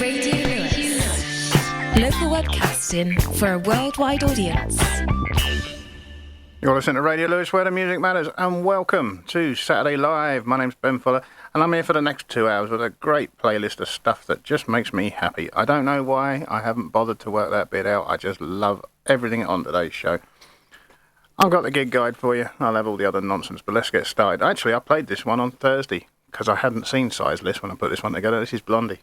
Radio Lewes. Local webcasting for a worldwide audience. You're listening to Radio Lewes, where the music matters, and welcome to Saturday Live. My name's Ben Fuller, and I'm here for the next 2 hours with a great playlist of stuff that just makes me happy. I don't know why, I haven't bothered to work that bit out. I just love everything on today's show. I've got the gig guide for you. I'll have all the other nonsense, but let's get started. Actually, I played this one on Thursday, because I hadn't seen Size List when I put this one together. This is Blondie.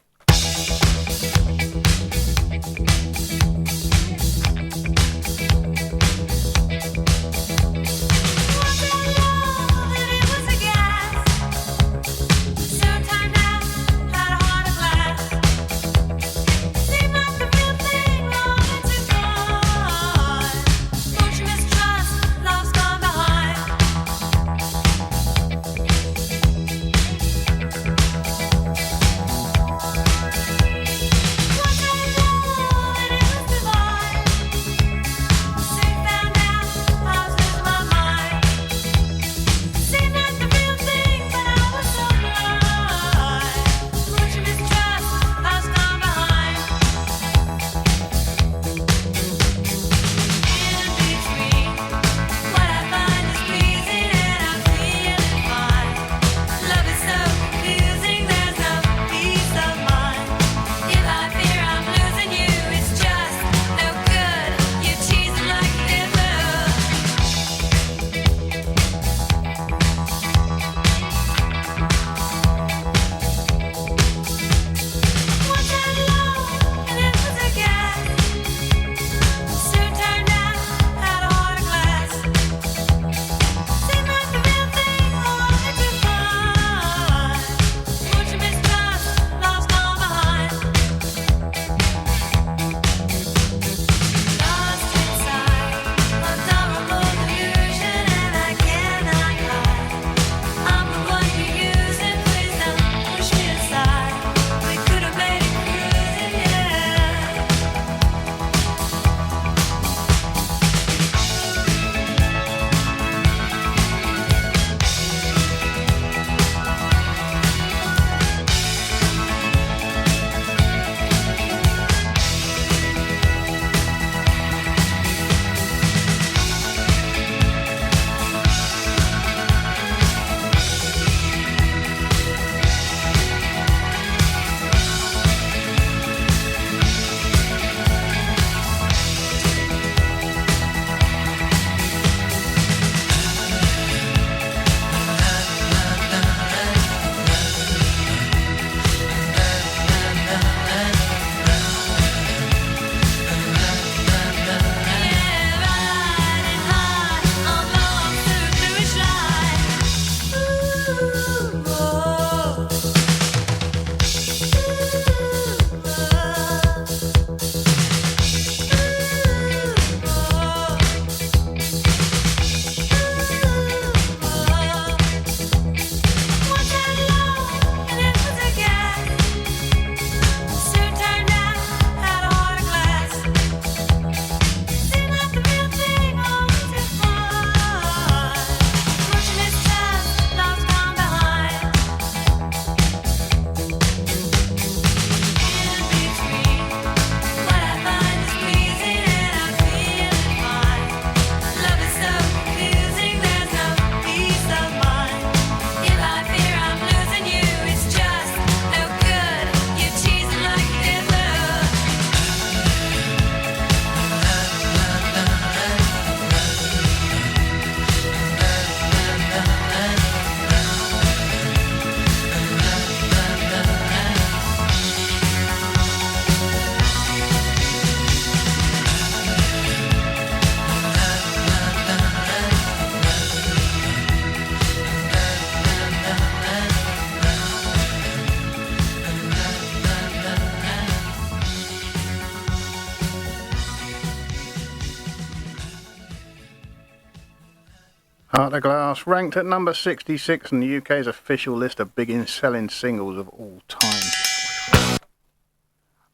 Heart of Glass, ranked at number 66 in the UK's official list of biggest selling singles of all time.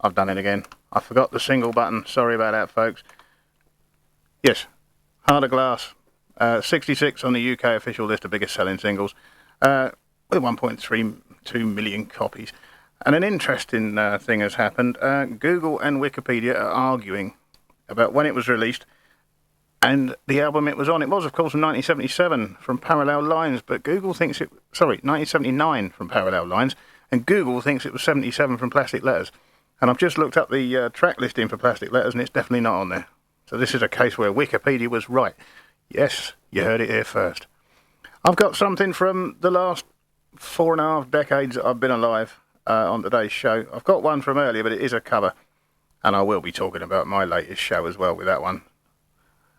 I've done it again. I forgot the single button. Sorry about that, folks. Yes, Heart of Glass, 66 on the UK official list of biggest selling singles, with 1.32 million copies. And an interesting thing has happened. Google and Wikipedia are arguing about when it was released and the album it was on. It was, of course, from 1977 from Parallel Lines, but Google thinks 1979 from Parallel Lines, and Google thinks it was 77 from Plastic Letters. And I've just looked up the track listing for Plastic Letters, and it's definitely not on there. So this is a case where Wikipedia was right. Yes, you heard it here first. I've got something from the last 4.5 decades that I've been alive on today's show. I've got one from earlier, but it is a cover. And I will be talking about my latest show as well with that one.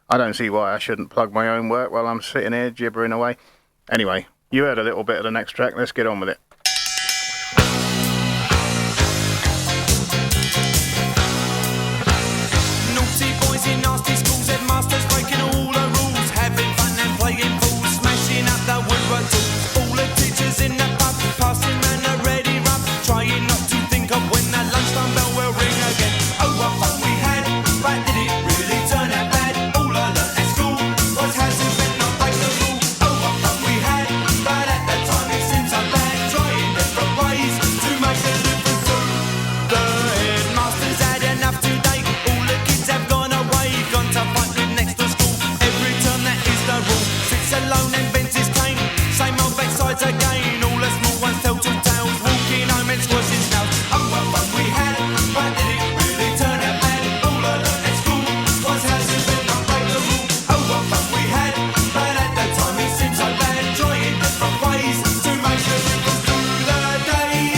I don't see why I shouldn't plug my own work while I'm sitting here gibbering away. Anyway, you heard a little bit of the next track. Let's get on with it. Naughty boys in nasty schools, headmasters breaking all the rules, having fun and playing fools, smashing up the woodwork tools. All the teachers in the pub, passing round a ready rub, trying not to think of when the lunchtime bell will ring again. Oh, what fun we had, but did it really turn out bad? All I learnt at school was how to bend, not break the rule. Oh, what fun we had, but at that time it seemed so bad, trying different ways to make a difference too. The headmasters had enough today, all the kids have gone away, gone to fight with next to school. Every term that is the rule, sits alone and bends his cane, same old backsides again. All the small ones tell two tales, walking home and squashing snails. Oh, what fun we had, but did it really turn out bad? All I learnt at school was how to bend, not break the rule. Oh, what fun we had, but at that time it seemed so bad, trying different ways to make a difference through the days.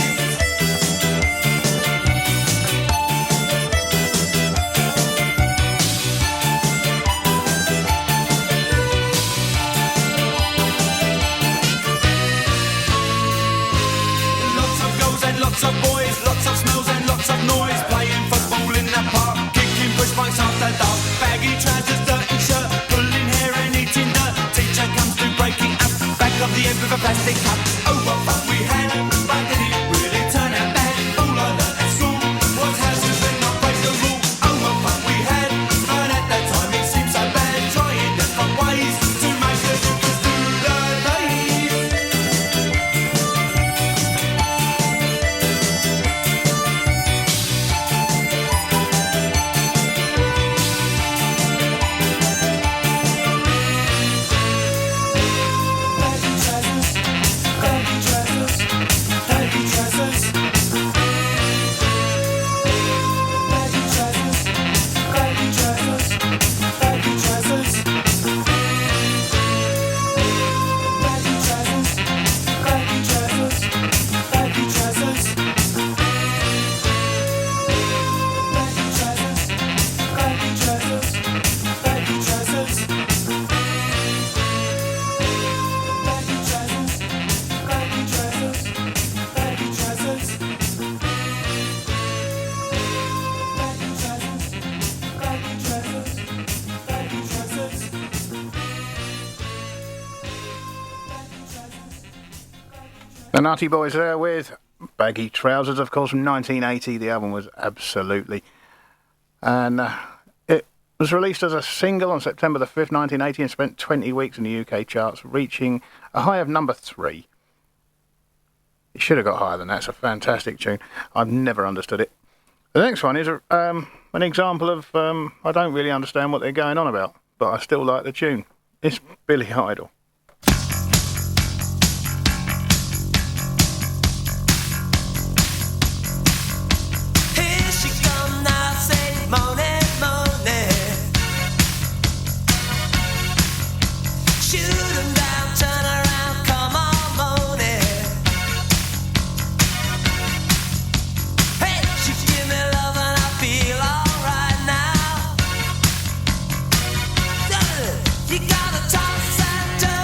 Lots of girls and lots of boys, lots of smells and lots of noise, playing football in the park, kicking push bikes after dark, baggy trousers, dirty shirt, pulling hair and eating dirt. Teacher comes to break it up, back of the head with a plastic cup. Oh, what fun we had, but did it really turn out bad? All I learnt at school was how to bend, not break the rule. Oh, what fun we had, but at that time it seemed so bad, trying different ways to make a difference through the days. The Nutty Boys there with Baggy Trousers, of course, from 1980. The album was Absolutely. And it was released as a single on September the 5th, 1980, and spent 20 weeks in the UK charts, reaching a high of number 3. It should have got higher than that. It's a fantastic tune. I've never understood it. The next one is an example of I don't really understand what they're going on about, but I still like the tune. It's Billy Idol. Here she come now, say moaning, moaning. Shoot 'em down, turn around, come on, moaning. Hey, she give me love and I feel alright now. You gotta toss and turn.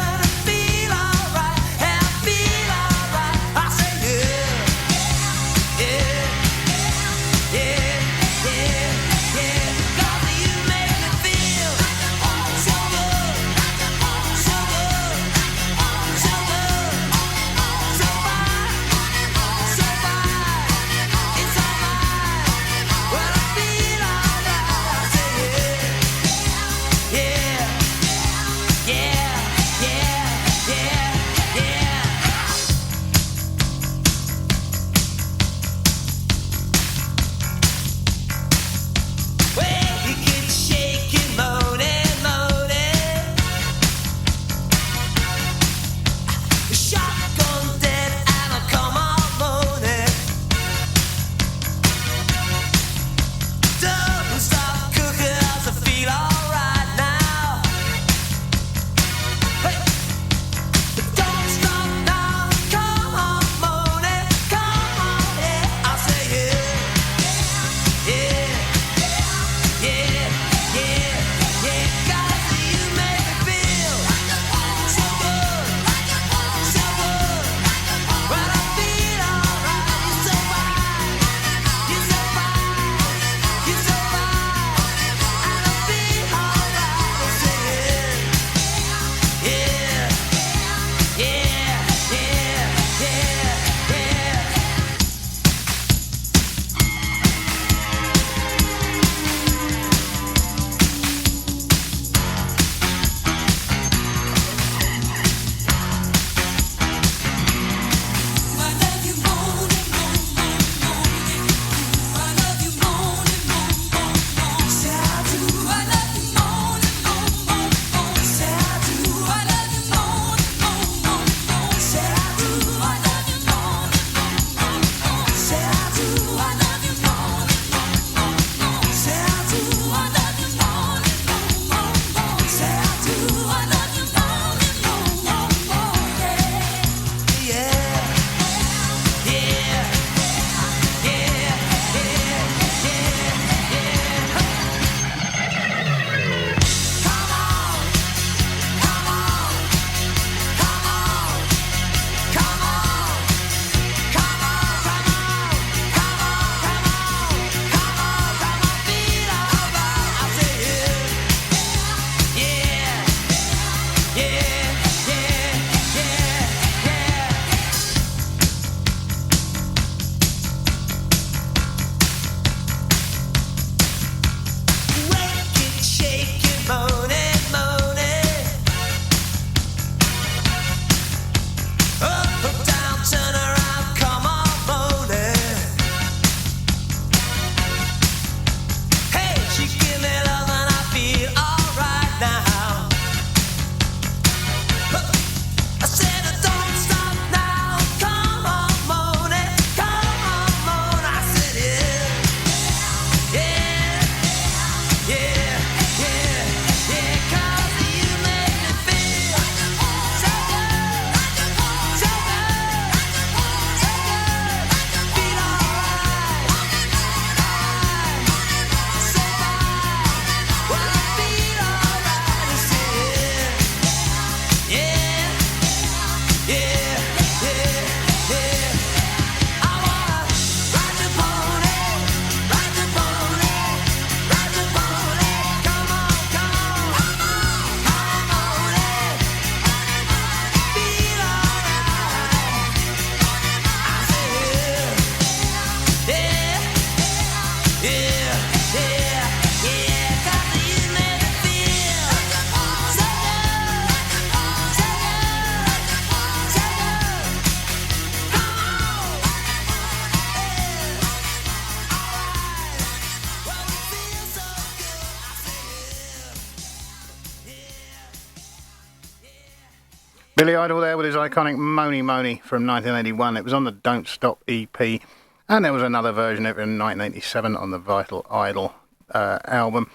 Billy Idol there with his iconic Money Money from 1981. It was on the Don't Stop EP, and there was another version of it in 1987 on the Vital Idol album.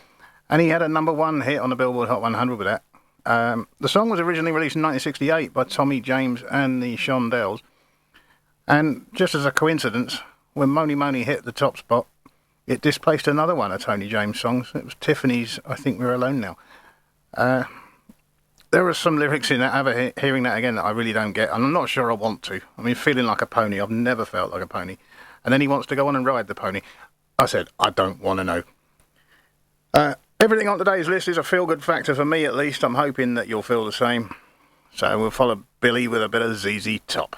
And he had a number one hit on the Billboard Hot 100 with that. The song was originally released in 1968 by Tommy James and the Shondells. And just as a coincidence, when Money Money hit the top spot, it displaced another one of Tony James' songs. It was Tiffany's I Think We're Alone Now. There are some lyrics in that, hearing that again, that I really don't get, and I'm not sure I want to. I mean, feeling like a pony, I've never felt like a pony. And then he wants to go on and ride the pony. I said, I don't want to know. Everything on today's list is a feel-good factor for me, at least. I'm hoping that you'll feel the same. So we'll follow Billy with a bit of ZZ Top.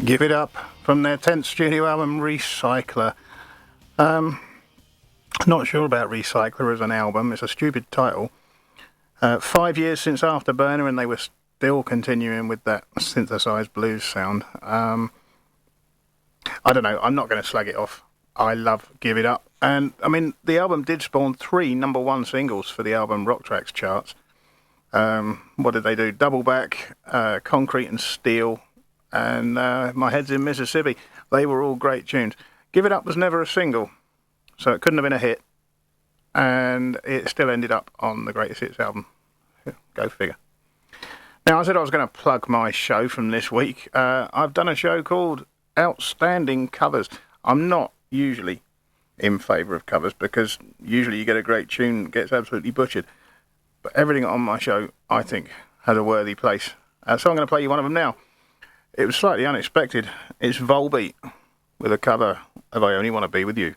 Give It Up from their 10th studio album Recycler. Not sure about Recycler as an album. It's a stupid title. 5 years since Afterburner, and they were still continuing with that synthesized blues sound. I don't know. I'm not going to slag it off. I love Give It Up. And, I mean, the album did spawn 3 number one singles for the album Rock Tracks charts. What did they do? Double Back, Concrete and Steel, and My Head's in Mississippi. They were all great tunes. Give It Up was never a single, so it couldn't have been a hit. And it still ended up on the Greatest Hits album. Go figure. Now, I said I was going to plug my show from this week. I've done a show called Outstanding Covers. I'm not usually in favour of covers, because usually you get a great tune that gets absolutely butchered. But everything on my show, I think, has a worthy place. So I'm going to play you one of them now. It was slightly unexpected. It's Volbeat with a cover of I Only Want to Be With You.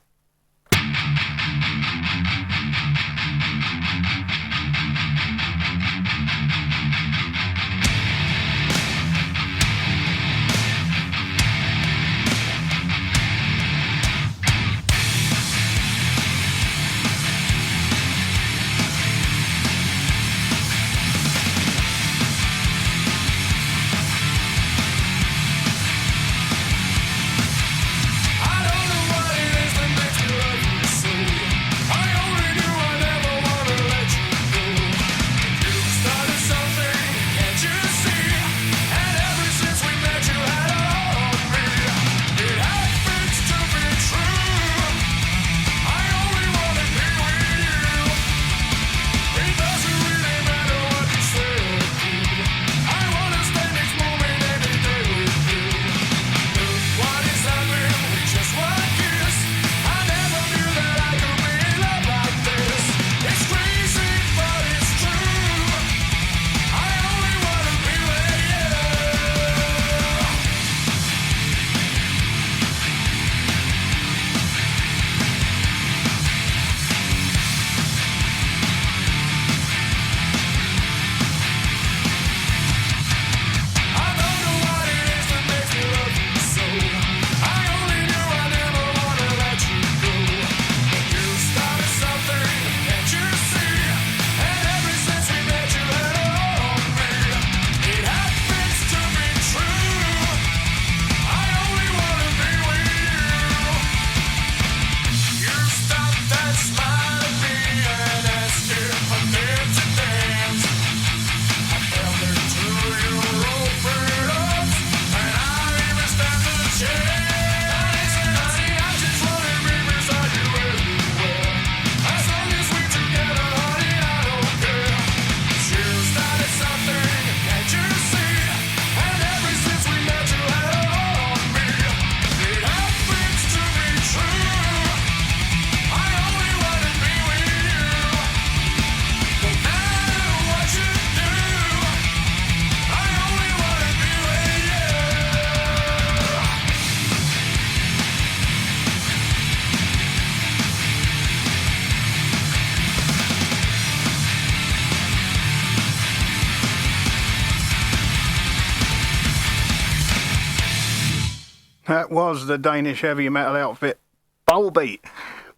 That was the Danish heavy metal outfit Volbeat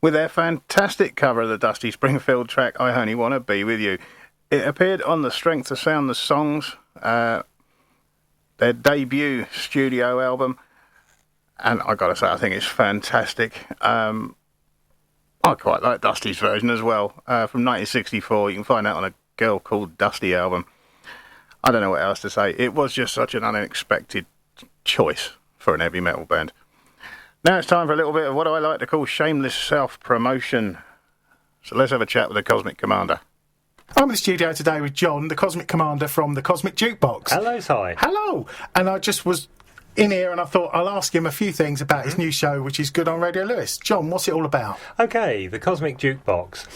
with their fantastic cover of the Dusty Springfield track I Only Want to Be With You. It appeared on the Strength to Sound the Songs, their debut studio album, and I gotta say, I think it's fantastic. I quite like Dusty's version as well, from 1964. You can find that on a Girl Called Dusty album. I don't know what else to say. It was just such an unexpected choice for an heavy metal band. Now it's time for a little bit of what I like to call shameless self-promotion. So let's have a chat with the Cosmic Commander. I'm in the studio today with John, the Cosmic Commander from the Cosmic Jukebox. Hello, Si. Hello. And I just was in here and I thought I'll ask him a few things about his new show, which is good on Radio Lewes. John, what's it all about? Okay, the Cosmic Jukebox.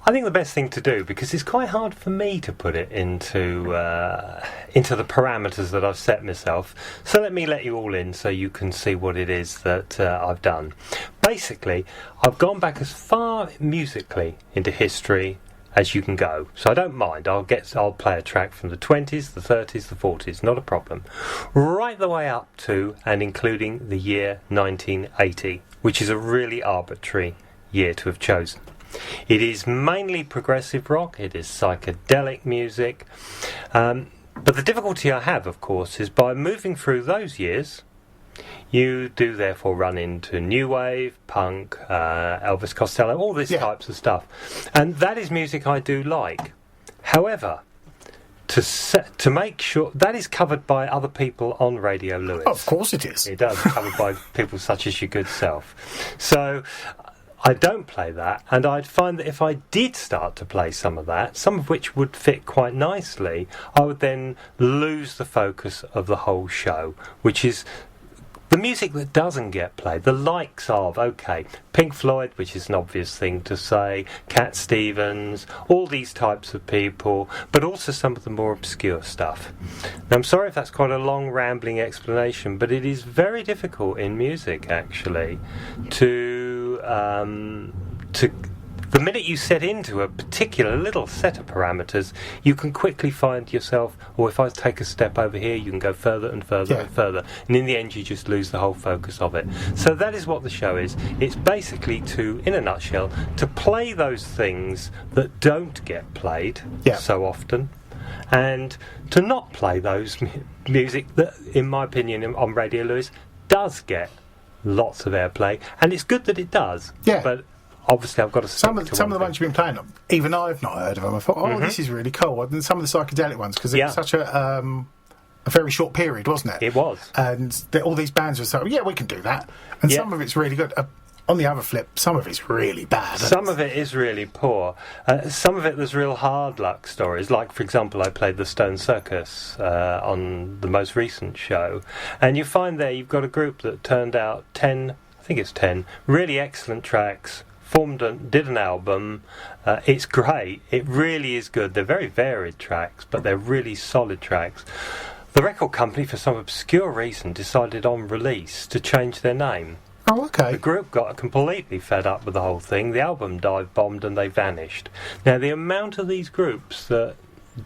I think the best thing to do, because it's quite hard for me to put it into the parameters that I've set myself. So let me let you all in so you can see what it is that I've done. Basically, I've gone back as far musically into history as you can go. So I don't mind. I'll play a track from the 20s, the 30s, the 40s, not a problem. Right the way up to and including the year 1980, which is a really arbitrary year to have chosen. It is mainly progressive rock, it is psychedelic music, but the difficulty I have, of course, is by moving through those years, you do therefore run into new wave, punk, Elvis Costello, all these types of stuff. And that is music I do like. However, to make sure that is covered by other people on Radio Lewes. Of course it is. It does, covered by people such as your good self. So I don't play that, and I'd find that if I did start to play some of that, some of which would fit quite nicely, I would then lose the focus of the whole show, which is The music that doesn't get played, the likes of, okay, Pink Floyd, which is an obvious thing to say, Cat Stevens, all these types of people, but also some of the more obscure stuff. Now, I'm sorry if that's quite a long, rambling explanation, but it is very difficult in music, actually, to the minute you set into a particular little set of parameters, you can quickly find yourself, or if I take a step over here, you can go further and further and further. And in the end, you just lose the whole focus of it. So that is what the show is. It's basically in a nutshell, to play those things that don't get played so often, and to not play those music that, in my opinion, on Radio Lewes, does get lots of airplay. And it's good that it does. Yeah. But obviously, I've got to stick some of the ones you've been playing, even I've not heard of them. I thought, this is really cool. And some of the psychedelic ones, because it was such a very short period, wasn't it? It was. And all these bands were so, we can do that. And some of it's really good. On the other flip, some of it's really bad. Some of it is really poor. Some of it, there's real hard luck stories. Like, for example, I played the Stone Circus on the most recent show. And you find there you've got a group that turned out 10 really excellent tracks, did an album. It's great. It really is good. They're very varied tracks, but they're really solid tracks. The record company, for some obscure reason, decided on release to change their name. Oh, okay. The group got completely fed up with the whole thing. The album dive-bombed and they vanished. Now, the amount of these groups that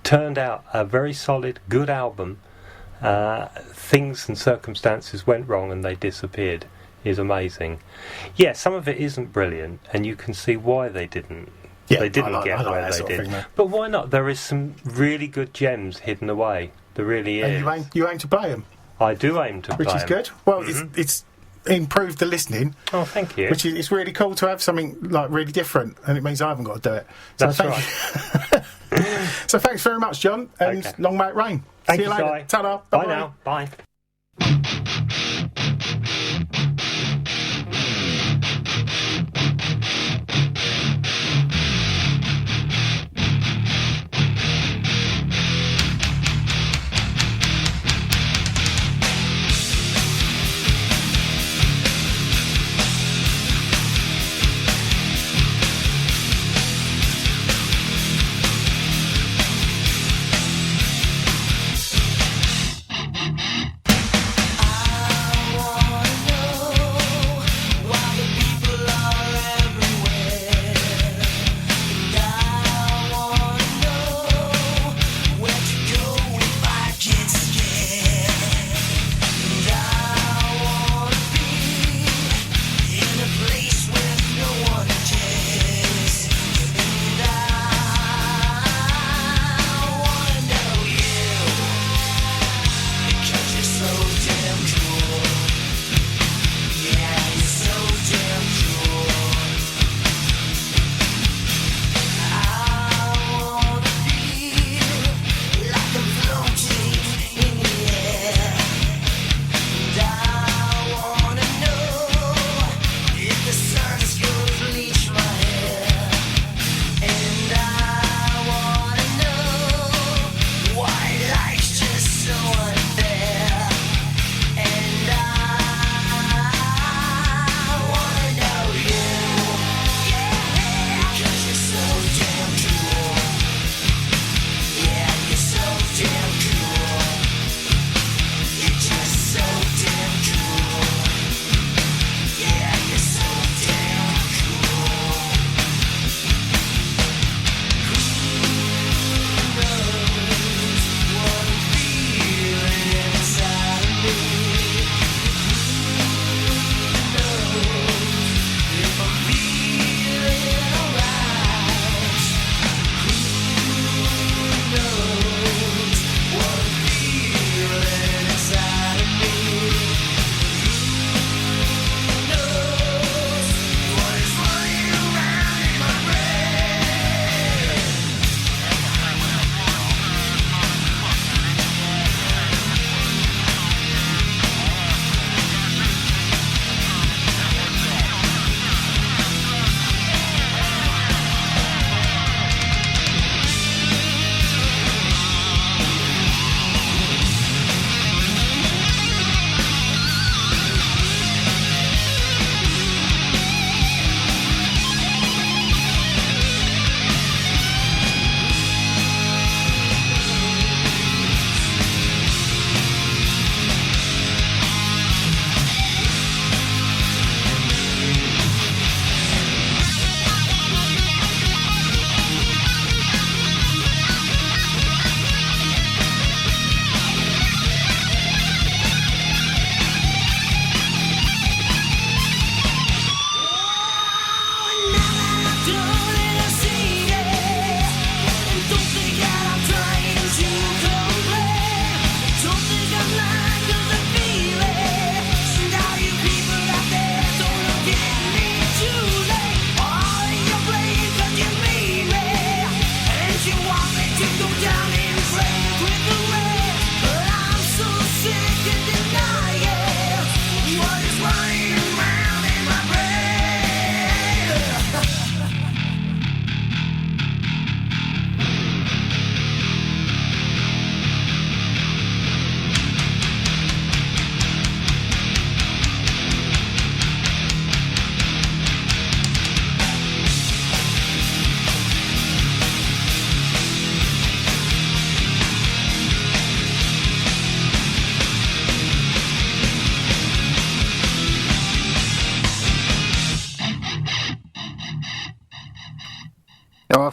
turned out a very solid, good album, things and circumstances went wrong and they disappeared, is amazing. Yeah, some of it isn't brilliant, and you can see why they didn't. They didn't get where they did. But why not? There is some really good gems hidden away. There really is. And you aim to play them. I do aim to play them. Which is good. Well, it's improved the listening. Oh, thank you. Which is, it's really cool to have something like really different, and it means I haven't got to do it. So that's right. So thanks very much, John, and long may it rain. Thank See you later. Si. Ta-da. Bye now. Bye.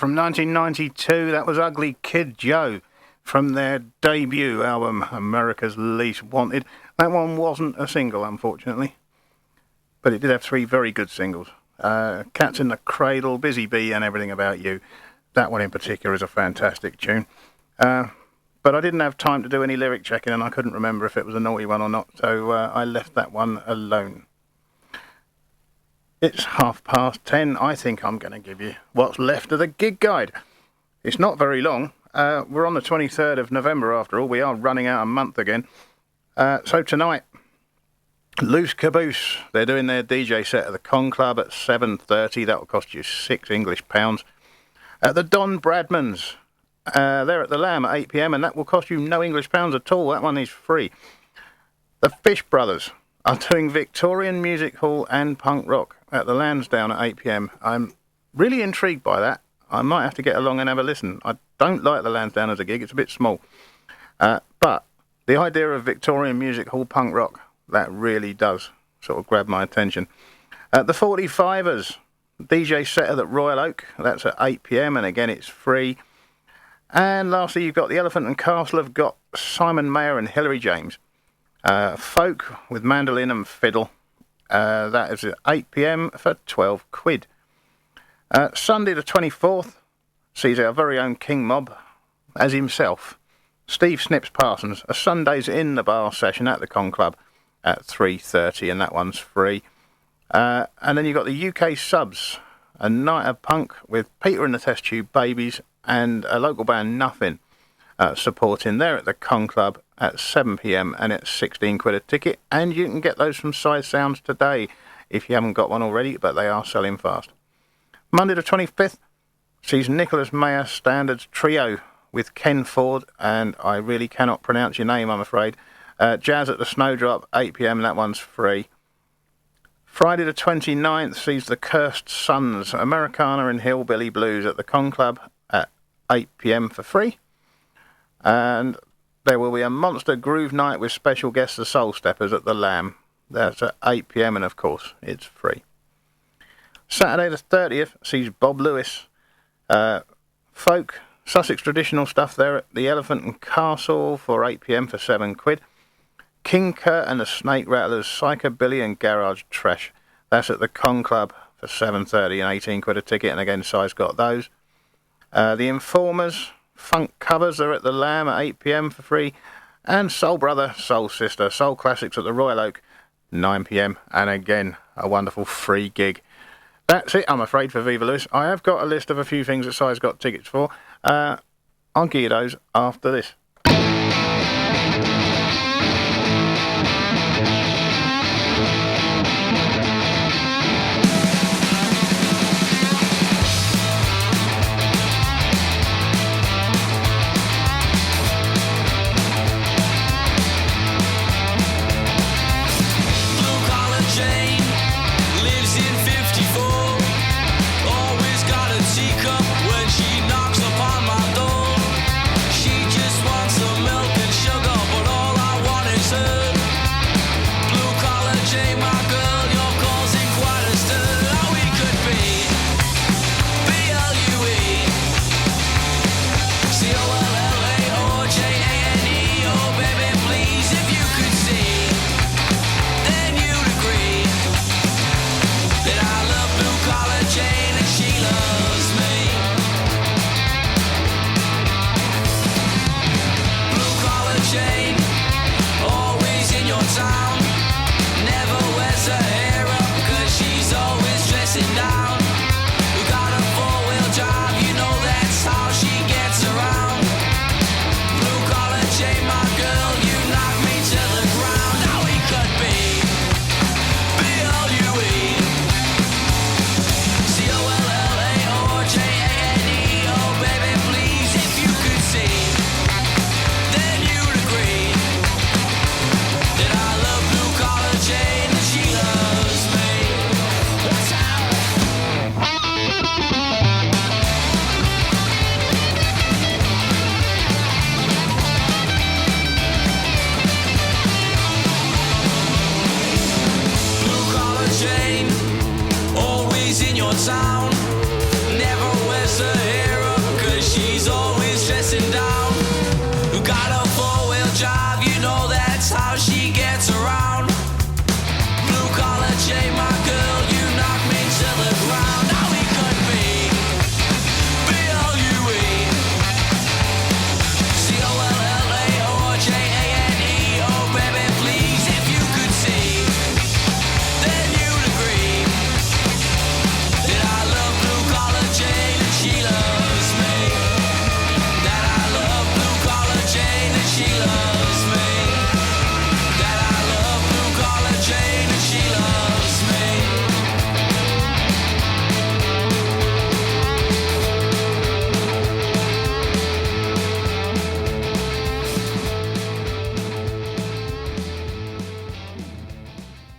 from 1992. That was Ugly Kid Joe from their debut album, America's Least Wanted. That one wasn't a single, unfortunately, but it did have 3 very good singles. Cats in the Cradle, Busy Bee, and Everything About You. That one in particular is a fantastic tune. But I didn't have time to do any lyric checking, and I couldn't remember if it was a naughty one or not, so I left that one alone. It's 10:30. I think I'm going to give you what's left of the gig guide. It's not very long. We're on the 23rd of November after all. We are running out a month again. So tonight, Loose Caboose. They're doing their DJ set at the Con Club at 7:30. That will cost you £6 At the Don Bradmans, they're at the Lamb at 8 p.m. and that will cost you no £English at all. That one is free. The Fish Brothers are doing Victorian Music Hall and punk rock at the Lansdowne at 8 p.m. I'm really intrigued by that. I might have to get along and have a listen. I don't like the Lansdowne as a gig. It's a bit small. But the idea of Victorian Music Hall punk rock, that really does sort of grab my attention. The 45ers, DJ set at Royal Oak. That's at 8 p.m. and again it's free. And lastly, you've got the Elephant and Castle have got Simon Mayer and Hilary James. Folk with mandolin and fiddle. That is at 8 p.m. for £12. Sunday the 24th sees our very own King Mob as himself, Steve Snips Parsons, a Sundays in the Bar session at the Con Club at 3:30, and that one's free. And then you've got the UK Subs, a night of punk with Peter and the Test Tube Babies and a local band Nothing supporting there at the Con Club at 7 p.m. and it's £16 a ticket, and you can get those from Side Sounds today if you haven't got one already, but they are selling fast. Monday the 25th sees Nicholas Mayer Standards Trio with Ken Ford, and I really cannot pronounce your name, I'm afraid. Jazz at the Snowdrop, 8 p.m, and that one's free. Friday the 29th sees the Cursed Sons, Americana and Hillbilly Blues at the Con Club at 8 p.m. for free. And there will be a monster groove night with special guests, the Soul Steppers, at the Lamb. That's at 8 p.m, and of course, it's free. Saturday the 30th sees Bob Lewes, folk, Sussex traditional stuff there at the Elephant and Castle for 8 p.m. for £7. King Kurt and the Snake Rattlers, Psychobilly and Garage Trash. That's at the Con Club for 7:30 and £18 a ticket, and again, Si's got those. The Informers, Funk Covers are at the Lamb at 8 p.m. for free. And Soul Brother, Soul Sister, Soul Classics at the Royal Oak, 9 p.m. and again, a wonderful free gig. That's it, I'm afraid, for Viva Lewis. I have got a list of a few things that Si's got tickets for. I'll give you those after this. Teacup when she knocks upon my door. She just wants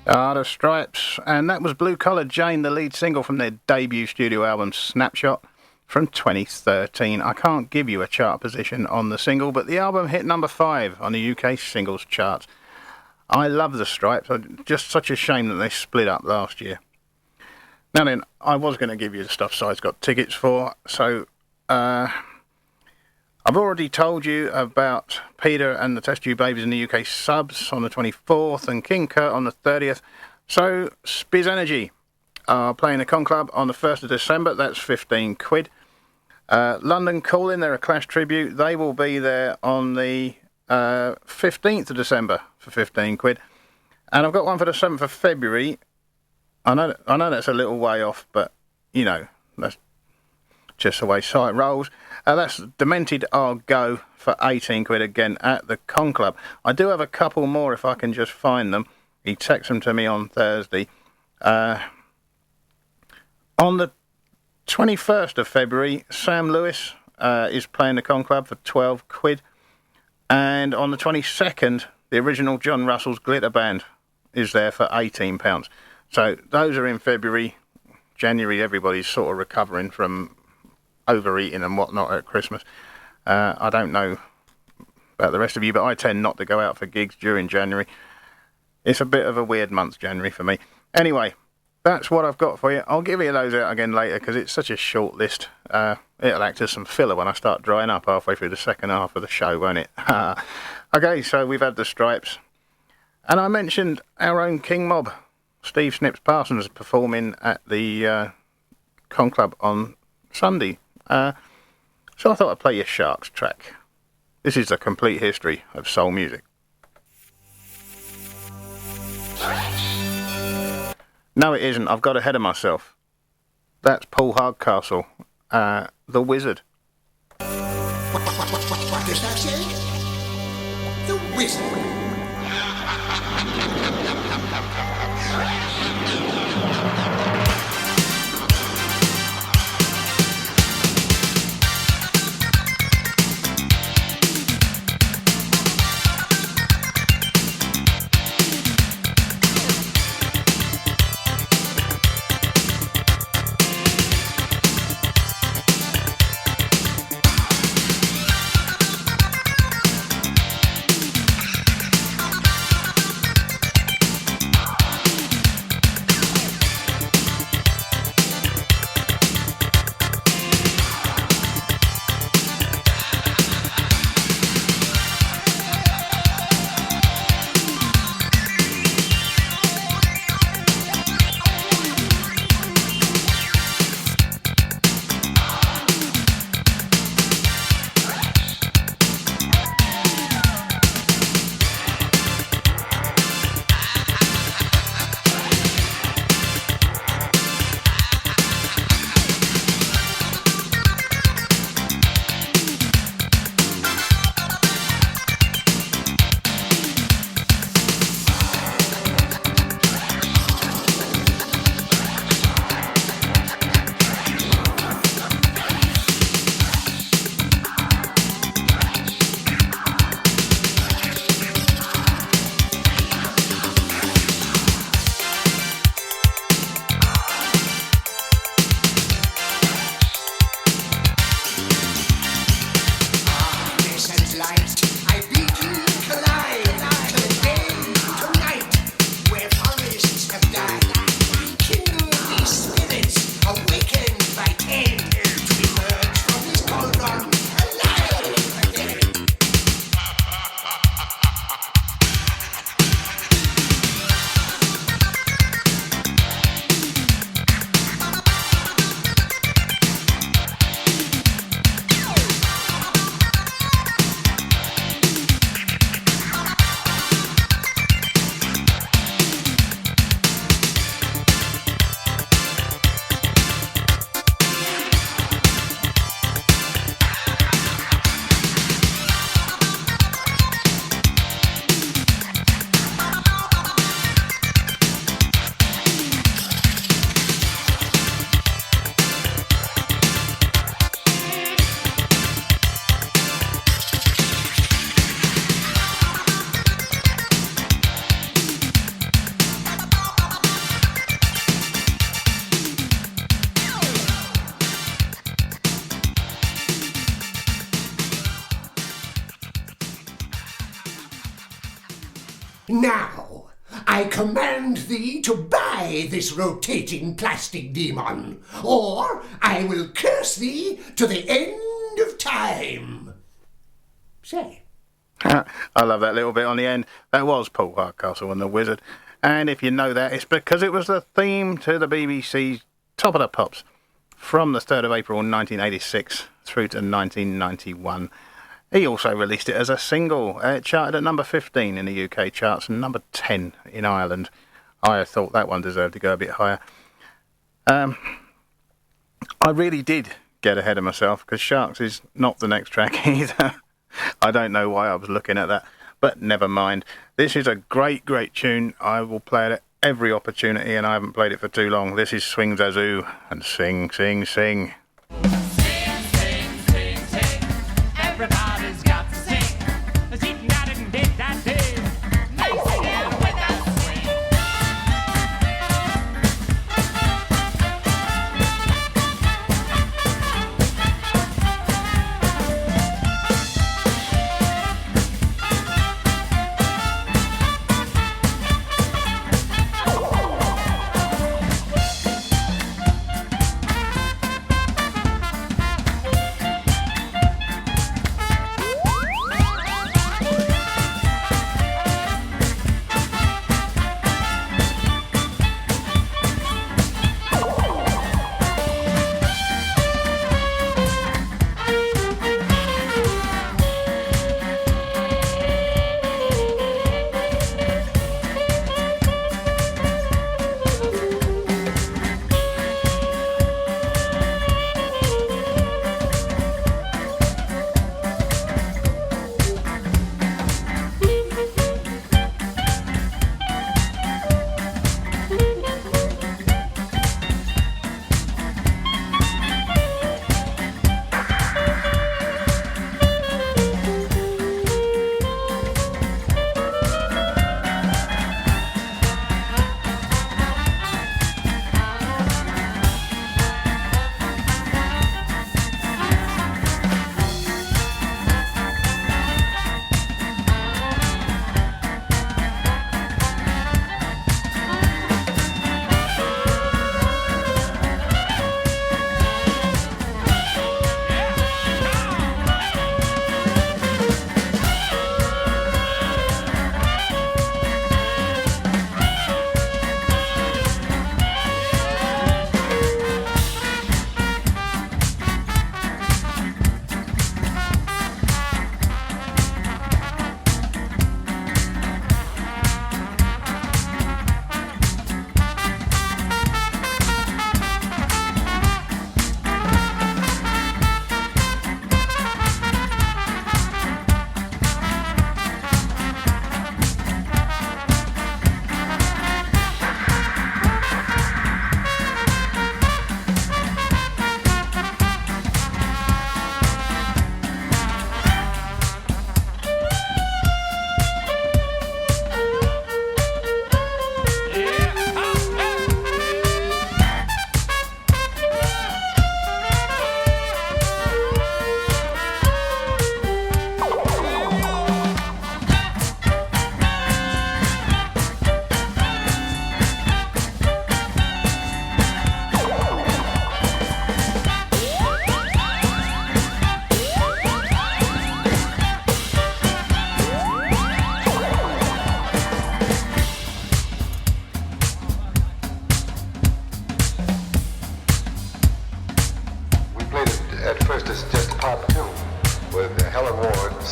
The Stripes, and that was Blue Collar Jane, the lead single from their debut studio album Snapshot from 2013. I can't give you a chart position on the single, but the album hit number 5 on the UK singles charts. I love the Stripes. Just such a shame that they split up last year. Now then, I was going to give you the stuff Side's got tickets for, so I've already told you about Peter and the Test Tube Babies in the UK subs on the 24th and King Kurt on the 30th. So Spiz Energy are playing the Con Club on the 1st of December. That's 15 quid. London Calling, they're a Clash tribute. They will be there on the 15th of December for 15 quid. And I've got one for the 7th of February. I know that's a little way off, but, you know, that's just the way sight rolls. That's Demented Are Go for 18 quid again at the Con Club. I do have a couple more if I can just find them. He texted them to me on Thursday. On the 21st of February, Sam Lewes is playing the Con Club for 12 quid. And on the 22nd, the original John Russell's Glitter Band is there for £18. So those are in February. January, everybody's sort of recovering from overeating and whatnot at Christmas. I don't know about the rest of you, but I tend not to go out for gigs during January. It's a bit of a weird month, January, for me. Anyway, that's what I've got for you. I'll give you those out again later because it's such a short list. It'll act as some filler when I start drying up halfway through the second half of the show, won't it? Okay, so we've had the Stripes. And I mentioned our own King Mob, Steve Snips Parsons, performing at the Con Club on Sunday. So I thought I'd play you Sharks track. This is a complete history of soul music. No, it isn't. I've got ahead of myself. That's Paul Hardcastle, The Wizard. What does that say? The Wizard. Now, I command thee to buy this rotating plastic demon, or I will curse thee to the end of time. Say. I love that little bit on the end. That was Paul Hardcastle and the Wizard. And if you know that, it's because it was the theme to the BBC's Top of the Pops from the 3rd of April 1986 through to 1991. He also released it as a single. It charted at number 15 in the UK charts and number 10 in Ireland. I thought that one deserved to go a bit higher. I really did get ahead of myself because Sharks is not the next track either. I don't know why I was looking at that, but never mind. This is a great, great tune. I will play it at every opportunity, and I haven't played it for too long. This is Swing Zazoo and Sing, Sing, Sing. Sing, sing, sing, sing. Everybody's got to sing. Let's eat that and did that day. Nice singing with that swing.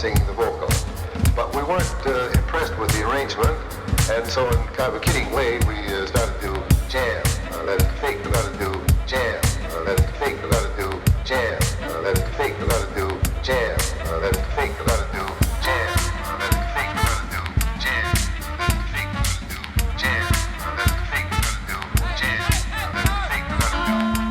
singing the vocal. But we weren't impressed with the arrangement, and so in kind of a kidding way, we started to jam. Let it fake, let it do jam. Let it fake, let it do jam. Let it fake, let it do jam. Let it fake, let it do jam. Let it fake, let it do jam. Let it fake, let it do jam. Let it fake, let it do jam. Let it fake, let it do.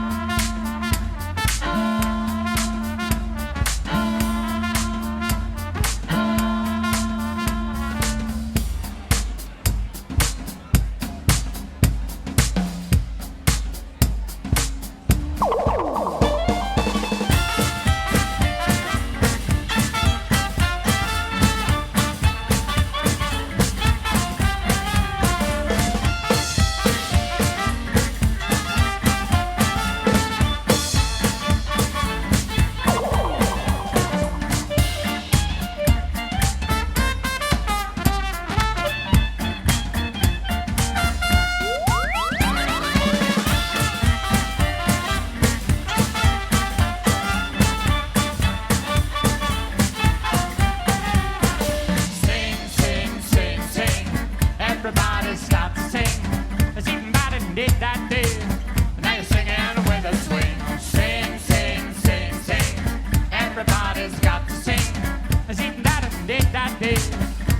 day.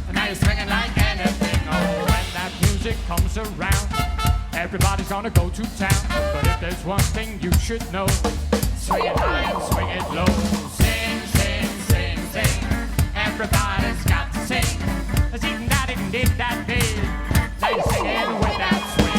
And now you're swinging like anything. Oh, when that music comes around, everybody's gonna go to town. But if there's one thing you should know, swing it high and swing it low. Sing, sing, sing, sing. Everybody's got to sing. Sing that and did that day. Now you're singing with that swing.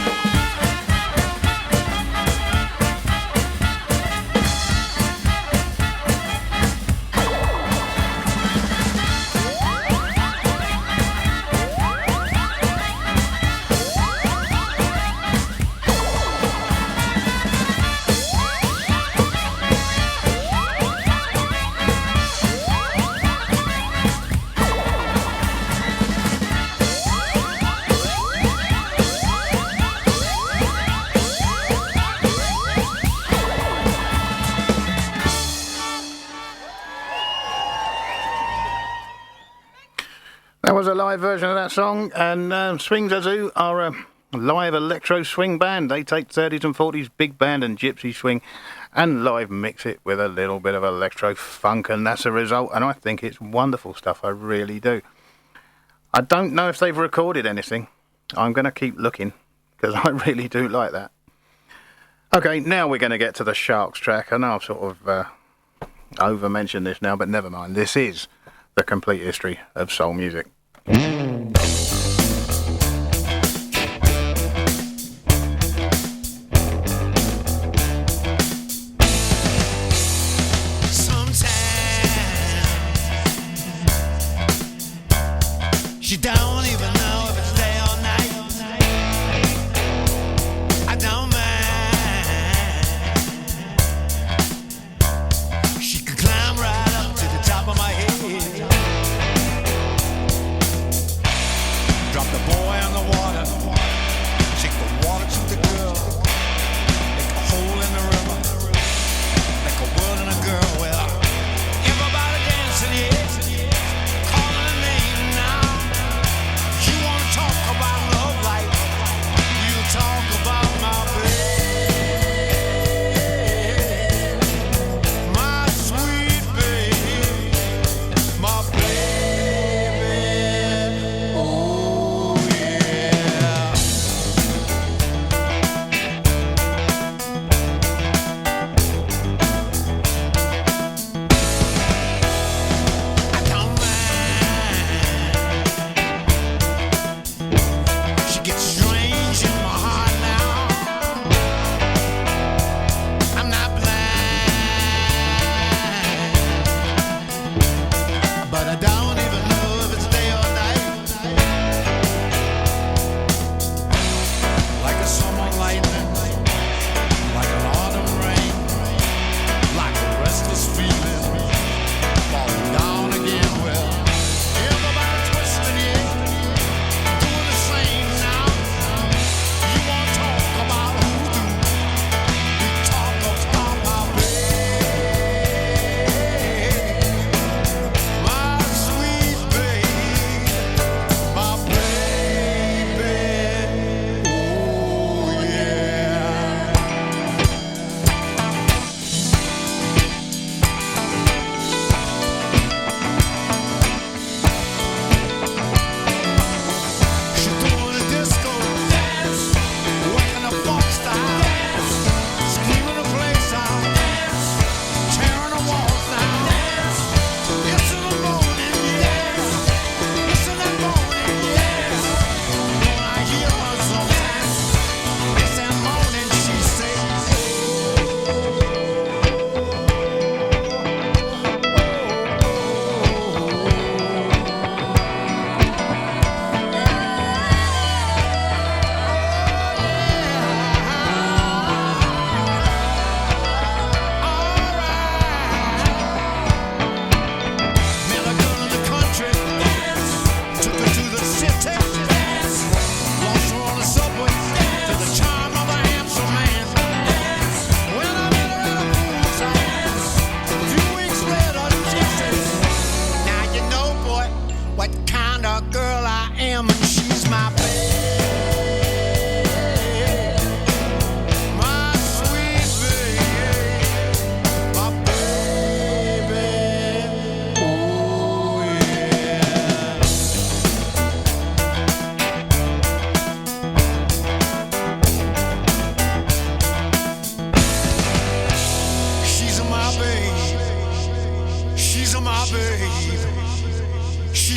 That was a live version of that song, and Swing Zazoo are a live electro swing band. They take 30s and 40s big band and gypsy swing and live mix it with a little bit of electro funk, and that's a result, and I think it's wonderful stuff, I really do. I don't know if they've recorded anything. I'm going to keep looking, because I really do like that. Okay, now we're going to get to the Sharks track. I know I've sort of over-mentioned this now, but never mind. This is the complete history of soul music. She don't even know if it's day or night. I don't mind. She can climb right up to the top of my head. Drop the boy in the water. Shake the water to the girl. Make a hole in the river. Like a world and a girl. Well, everybody dancing here. Talk about my baby, my sweet baby, my baby, oh yeah. I don't mind. She gets strange in my heart. But I don't even know if it's day or night. Like a summer lightning, like an autumn rain, like a restless feeling, falling down again. Well, everybody twisting it, doing the same now. You won't talk about hoodoo, you talk about my baby.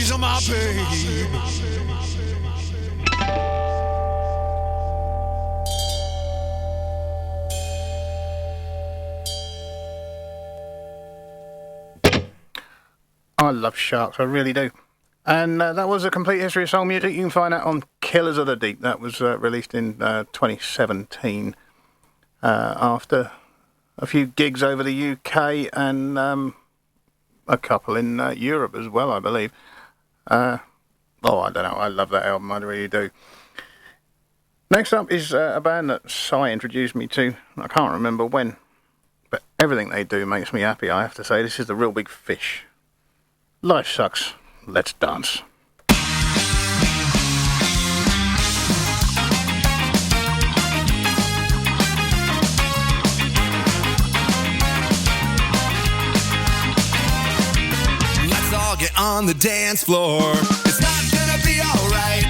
She's my baby. I love sharks, I really do. And that was A Complete History of Soul Music. You can find that on Killers of the Deep. That was released in 2017 after a few gigs over the UK and a couple in Europe as well, I believe. I don't know. I love that album. I really do. Next up is a band that Cy introduced me to. I can't remember when, but everything they do makes me happy, I have to say. This is the Real Big Fish. Life sucks. Let's dance. Let's all get on the dance floor. It's not gonna be alright.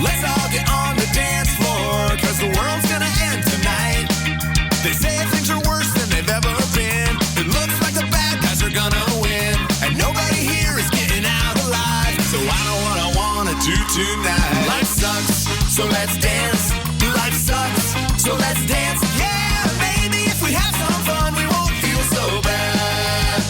Let's all get on the dance floor, 'cause the world's gonna end tonight. They say things are worse than they've ever been. It looks like the bad guys are gonna win, and nobody here is getting out alive. So I know what I wanna do tonight. Life sucks, so let's dance. Life sucks, so let's dance. Yeah, maybe if we have some fun, we won't feel so bad.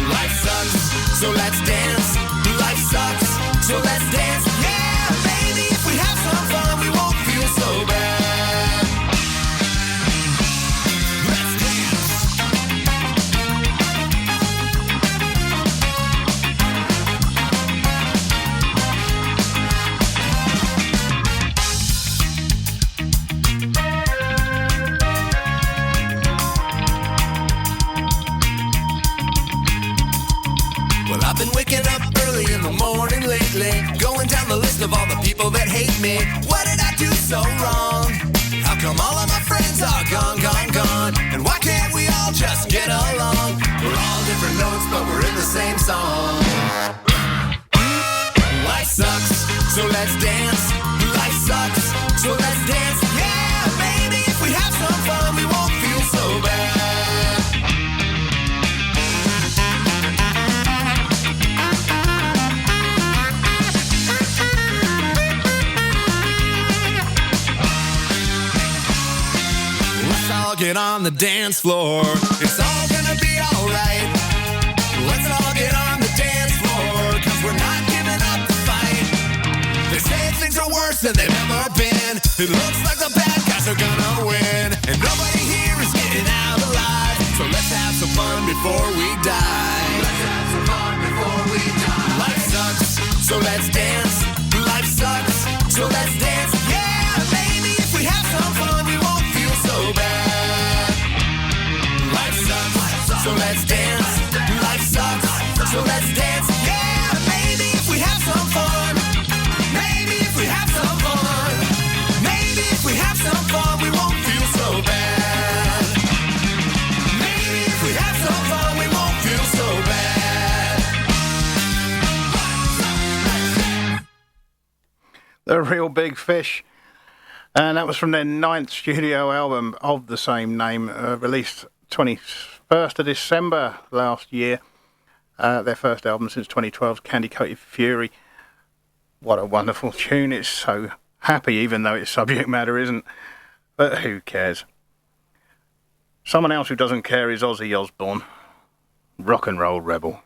Life sucks, so let's dance. Life sucks, so let's dance. Yeah, maybe if we have some fun, we won't feel so bad. Let's dance. Well, I've been waking up early in the morning lately, going down the list of all the people that hate me. What did I do so wrong? How come all of my friends are gone, gone, gone? And why can't we all just get along? We're all different notes, but we're in the same song. Life sucks, so let's dance. Life sucks, so let's dance. Yeah, maybe if we have some fun, we won't feel so bad. Let's all get on the dance floor. It's all gonna be alright. Let's all get on the dance floor, 'cause we're not giving up the fight. They say things are worse than they've ever been. It looks like the bad guys are gonna win, and nobody here is getting out alive. So let's have some fun before we die. Let's have some fun before we die. Life sucks, so let's dance. Life sucks, so let's dance. Yeah, maybe if we have some fun, we won't feel so bad. Life sucks, so let's dance. Life sucks, so let's dance. Yeah, maybe if we have some fun. Maybe if we have some fun. Maybe if we have some fun, we won't feel so bad. Maybe if we have some fun, we won't feel so bad. The Real Big Fish. And that was from their 9th studio album of the same name, released 21st of December last year. Their first album since 2012's Candy Coated Fury. What a wonderful tune. It's so happy, even though its subject matter isn't. But who cares? Someone else who doesn't care is Ozzy Osbourne. Rock and roll rebel.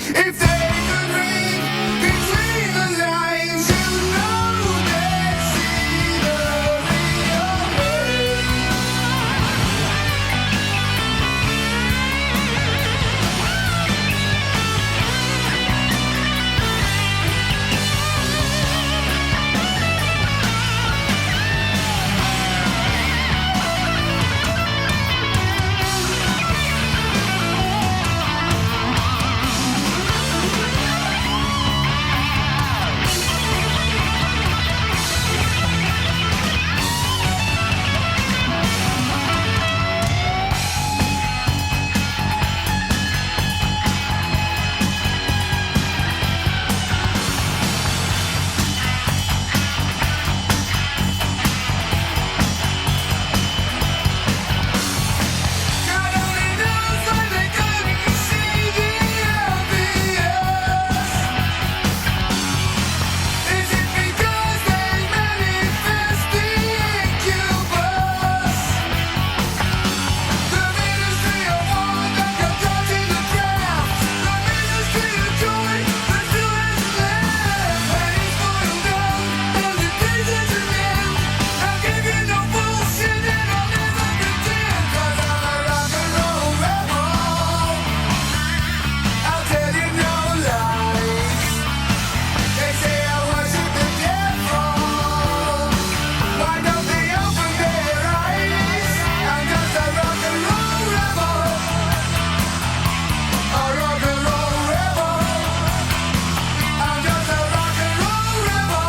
If they could read between the lines, you know they'd see the real me. God only knows why they couldn't see the obvious. Is it because they manifest the incubus? The ministry of war that got caught in the draft. The ministry of joy that still hasn't left. When it's boiled down, and the pieces again. I'll give you no bullshit and I'll never pretend. 'Cause I'm a rock and roll rebel. I'll tell you no lies. They say I worship the devil. Why don't they open their eyes? I'm just a rock and roll rebel. A rock and roll rebel. I'm just a rock and roll rebel.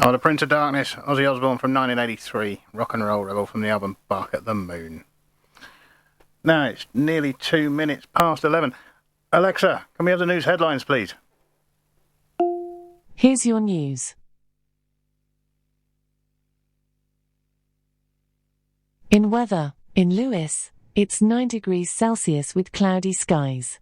Oh, the Prince of Darkness, Ozzy Osbourne from 1983, Rock and Roll Rebel from the album Bark at the Moon. Now it's nearly 2 minutes past 11. Alexa, can we have the news headlines, please? Here's your news. In weather, in Lewes, it's 9 degrees Celsius with cloudy skies.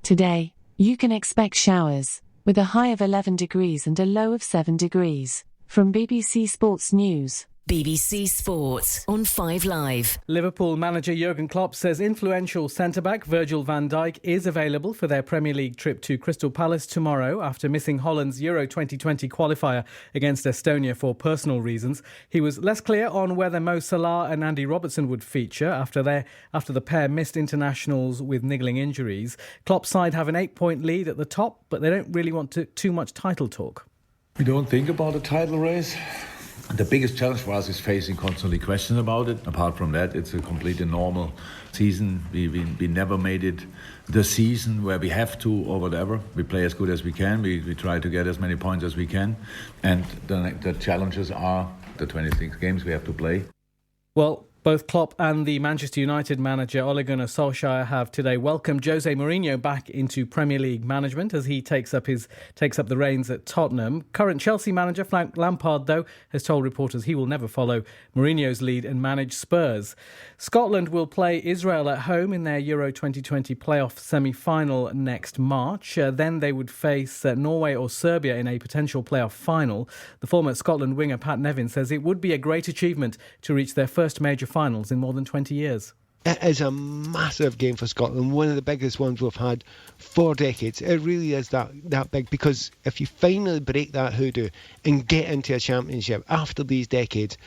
Today, you can expect showers, with a high of 11 degrees and a low of 7 degrees. From BBC Sports News. BBC Sport on 5 Live. Liverpool manager Jurgen Klopp says influential centre-back Virgil van Dijk is available for their Premier League trip to Crystal Palace tomorrow after missing Holland's Euro 2020 qualifier against Estonia for personal reasons. He was less clear on whether Mo Salah and Andy Robertson would feature after the pair missed internationals with niggling injuries. Klopp's side have an 8-point lead at the top, but they don't really want too much title talk. We don't think about a title race. The biggest challenge for us is facing constantly questions about it. Apart from that, it's a completely normal season. We never made it the season where we have to or whatever. We play as good as we can. We try to get as many points as we can. And the challenges are the 26 games we have to play. Well, both Klopp and the Manchester United manager Ole Gunnar Solskjaer have today welcomed Jose Mourinho back into Premier League management as he takes up the reins at Tottenham. Current Chelsea manager Frank Lampard, though, has told reporters he will never follow Mourinho's lead and manage Spurs. Scotland will play Israel at home in their Euro 2020 playoff semi-final next March. Then they would face Norway or Serbia in a potential playoff final. The former Scotland winger Pat Nevin says it would be a great achievement to reach their first major finals in more than 20 years. It is a massive game for Scotland, one of the biggest ones we've had for decades. It really is that big, because if you finally break that hoodoo and get into a championship after these decades,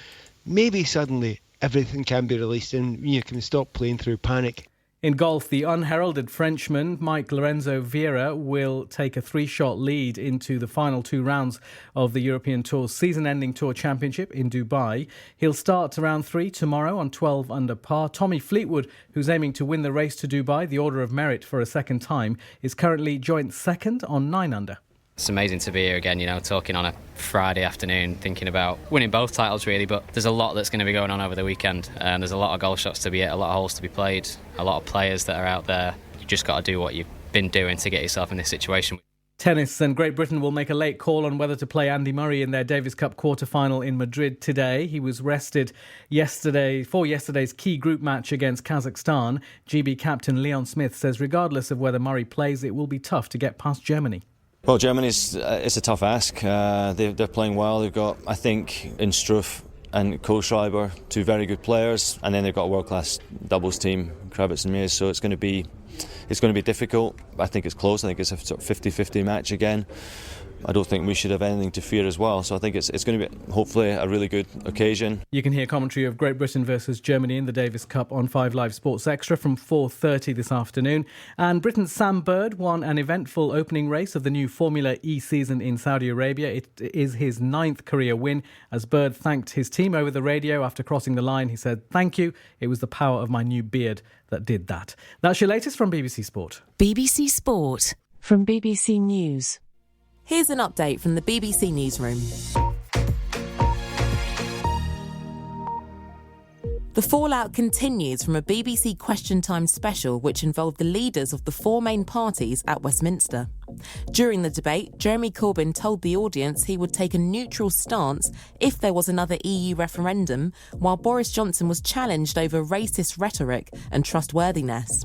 maybe suddenly everything can be released and you can stop playing through panic. In golf, the unheralded Frenchman Mike Lorenzo Vieira will take a 3-shot lead into the final 2 rounds of the European Tour's season-ending Tour Championship in Dubai. He'll start round 3 tomorrow on 12 under par. Tommy Fleetwood, who's aiming to win the race to Dubai, the Order of Merit, for a second time, is currently joint second on 9 under. It's amazing to be here again, talking on a Friday afternoon, thinking about winning both titles really, but there's a lot that's going to be going on over the weekend. There's a lot of golf shots to be hit, a lot of holes to be played, a lot of players that are out there. You just got to do what you've been doing to get yourself in this situation. Tennis, and Great Britain will make a late call on whether to play Andy Murray in their Davis Cup quarter-final in Madrid today. He was rested yesterday for yesterday's key group match against Kazakhstan. GB captain Leon Smith says regardless of whether Murray plays, it will be tough to get past Germany. Well, Germany's it's a tough ask. They're playing well. They've got, I think, in Struff and Kohlschreiber, 2 very good players, and then they've got a world-class doubles team, Kravitz and Mies. So it's going to be difficult. I think it's close. I think it's a sort of 50-50 match again. I don't think we should have anything to fear as well. So I think it's going to be hopefully a really good occasion. You can hear commentary of Great Britain versus Germany in the Davis Cup on 5 Live Sports Extra from 4:30 this afternoon. And Britain's Sam Bird won an eventful opening race of the new Formula E season in Saudi Arabia. It is his 9th career win. As Bird thanked his team over the radio after crossing the line, he said, "Thank you. It was the power of my new beard that did that." That's your latest from BBC Sport. BBC Sport. From BBC News. Here's an update from the BBC Newsroom. The fallout continues from a BBC Question Time special which involved the leaders of the 4 main parties at Westminster. During the debate, Jeremy Corbyn told the audience he would take a neutral stance if there was another EU referendum, while Boris Johnson was challenged over racist rhetoric and trustworthiness.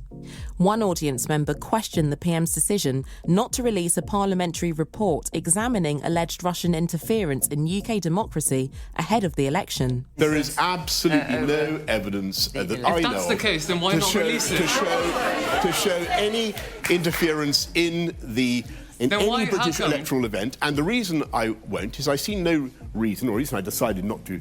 One audience member questioned the PM's decision not to release a parliamentary report examining alleged Russian interference in UK democracy ahead of the election. There is absolutely no evidence that I know. If that's the case, then why not release it? To show any interference in any British electoral event. And the reason I won't is I see no reason, or the reason I decided not to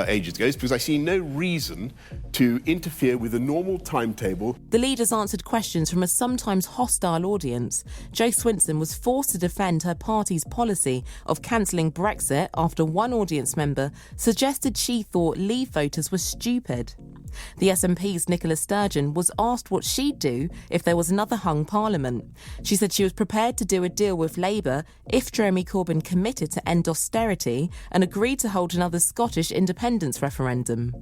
ages ago, is because I see no reason to interfere with the normal timetable. The leaders answered questions from a sometimes hostile audience. Jo Swinson was forced to defend her party's policy of cancelling Brexit after one audience member suggested she thought Leave voters were stupid. The SNP's Nicola Sturgeon was asked what she'd do if there was another hung parliament. She said she was prepared to do a deal with Labour if Jeremy Corbyn committed to end austerity and agreed to hold another Scottish independence referendum.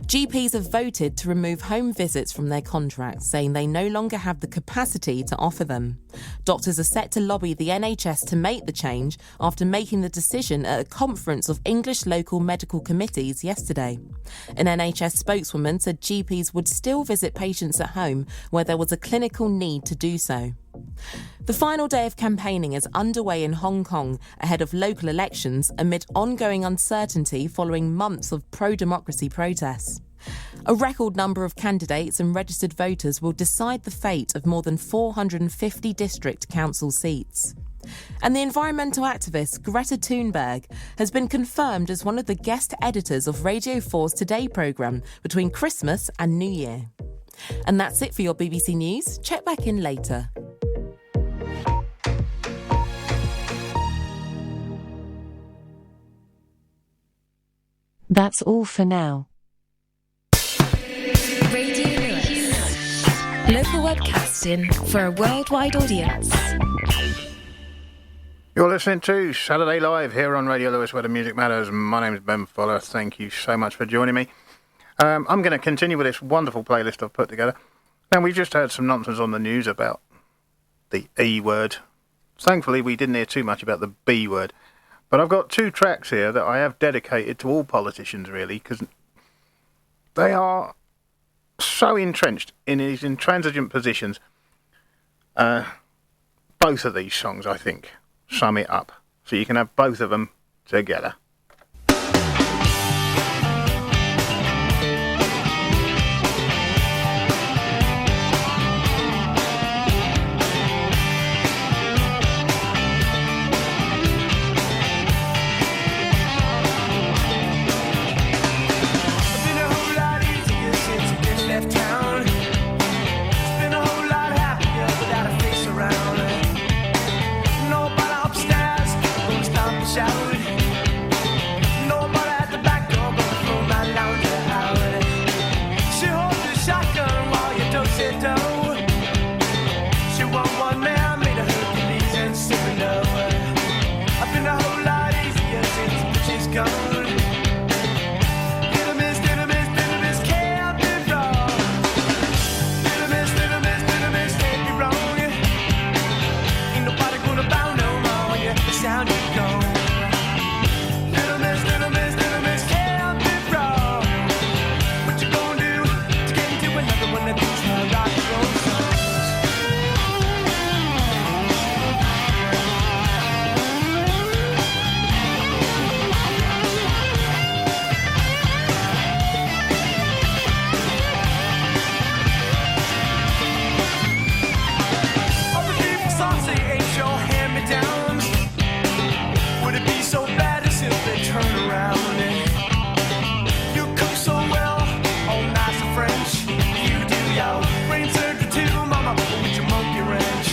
GPs have voted to remove home visits from their contracts, saying they no longer have the capacity to offer them. Doctors are set to lobby the NHS to make the change after making the decision at a conference of English local medical committees yesterday. An NHS spokeswoman said GPs would still visit patients at home where there was a clinical need to do so. The final day of campaigning is underway in Hong Kong ahead of local elections amid ongoing uncertainty following months of pro-democracy protests. A record number of candidates and registered voters will decide the fate of more than 450 district council seats. And the environmental activist Greta Thunberg has been confirmed as one of the guest editors of Radio 4's Today programme between Christmas and New Year. And that's it for your BBC News. Check back in later. That's all for now. Radio Lewes. Local webcasting for a worldwide audience. You're listening to Saturday Live here on Radio Lewes, where the music matters. My name is Ben Fuller. Thank you so much for joining me. I'm going to continue with this wonderful playlist I've put together. Now, we just heard some nonsense on the news about the E word. Thankfully, we didn't hear too much about the B word. But I've got 2 tracks here that I have dedicated to all politicians, really, because they are so entrenched in these intransigent positions. Both of these songs, I think, sum it up. So you can have both of them together. one man made a Hercules and sipping away. I've been a whole lot easier since the bitch is gone. Little miss, can't be wrong. Little miss, can't be wrong. Ain't nobody gonna bow no more when you sound it gone. Little miss, can't be wrong. What you gonna do to get into another one of these rock and roll songs? All the people songs they ain't your hand-me-downs. Would it be so bad to simply turn around? You cook so well, all nice and French. You do your brain surgery too, mama, with your monkey wrench.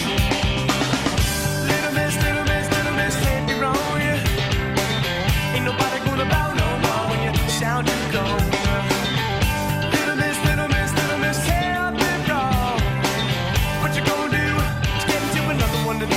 Little miss, can't be wrong. Ain't nobody gonna bow no more when you sound you gone. Little miss, can't be wrong. What you gonna do to get into another one of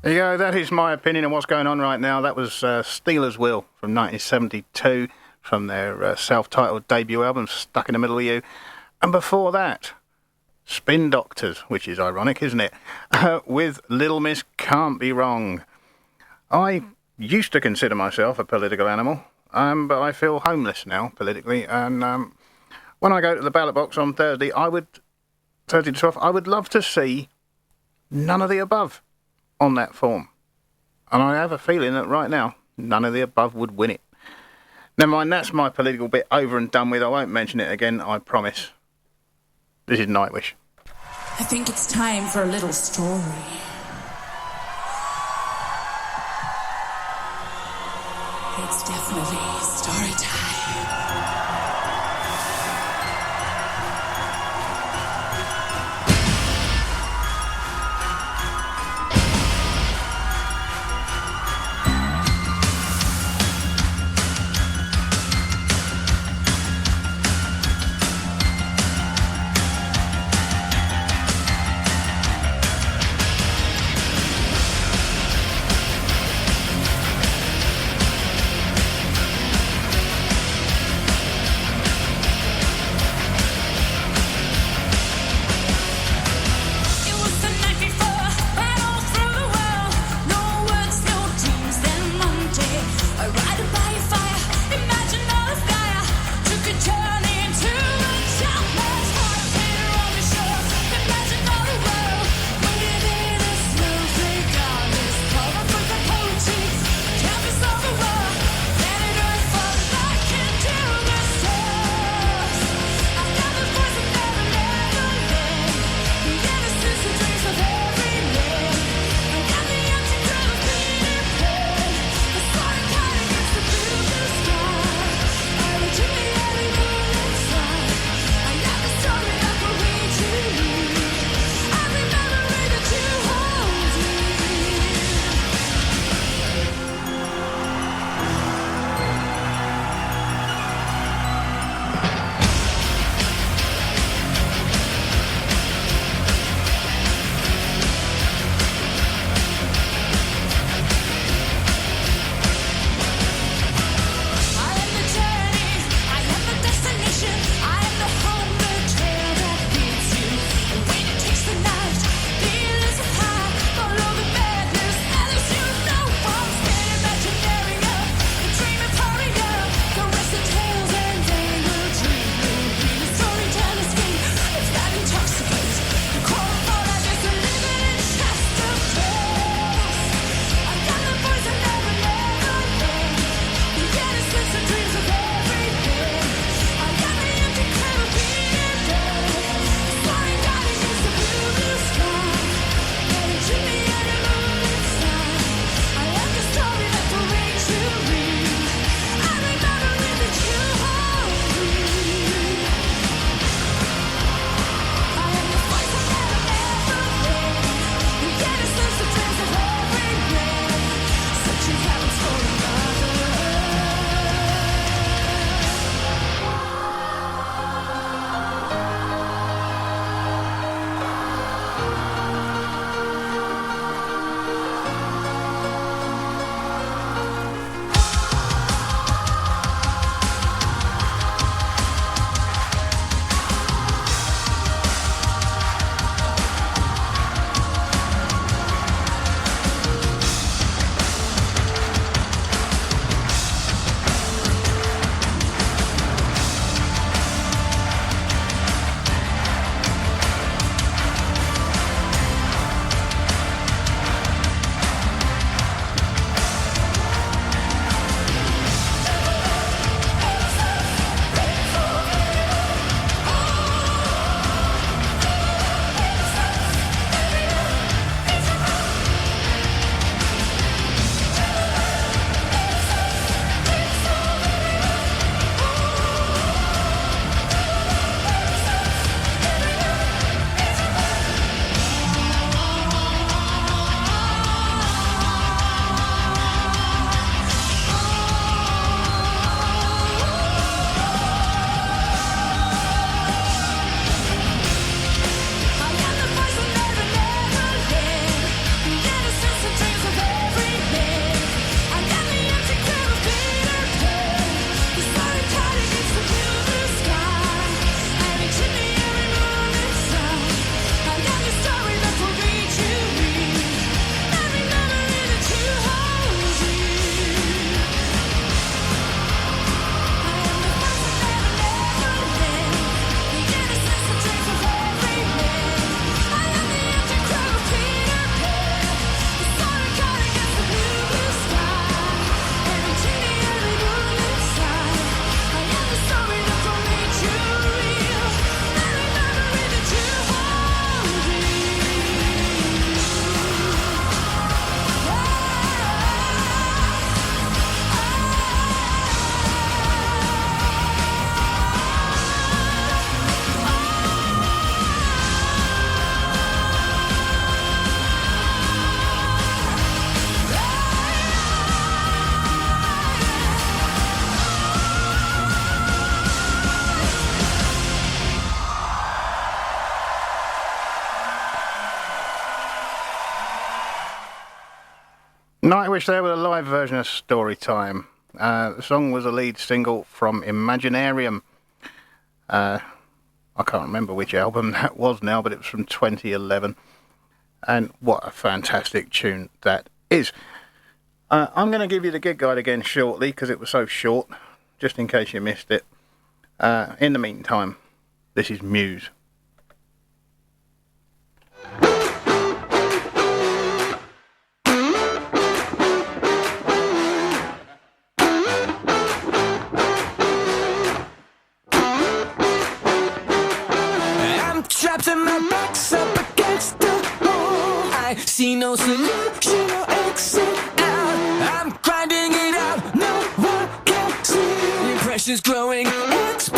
There you go, that is my opinion on what's going on right now. That was Steelers Will from 1972, from their self-titled debut album, Stuck in the Middle of You. And before that, Spin Doctors, which is ironic, isn't it? With Little Miss Can't Be Wrong. I used to consider myself a political animal, but I feel homeless now, politically. And when I go to the ballot box on Thursday, Thursday to 12th, I would love to see none of the above on that form. And I have a feeling that right now, none of the above would win it. Never mind, that's my political bit over and done with. I won't mention it again, I promise. This is Nightwish. I think it's time for a little story. It's definitely story time. Nightwish there with a live version of Story Time. The song was a lead single from Imaginarium. I can't remember which album that was now, but it was from 2011. And what a fantastic tune that is. I'm going to give you the gig guide again shortly because it was so short, just in case you missed it. In the meantime, this is Muse. Trapped and my back's up against the wall. I see no solution or exit out. I'm grinding it out, no one can see. The pressure's growing exponentially.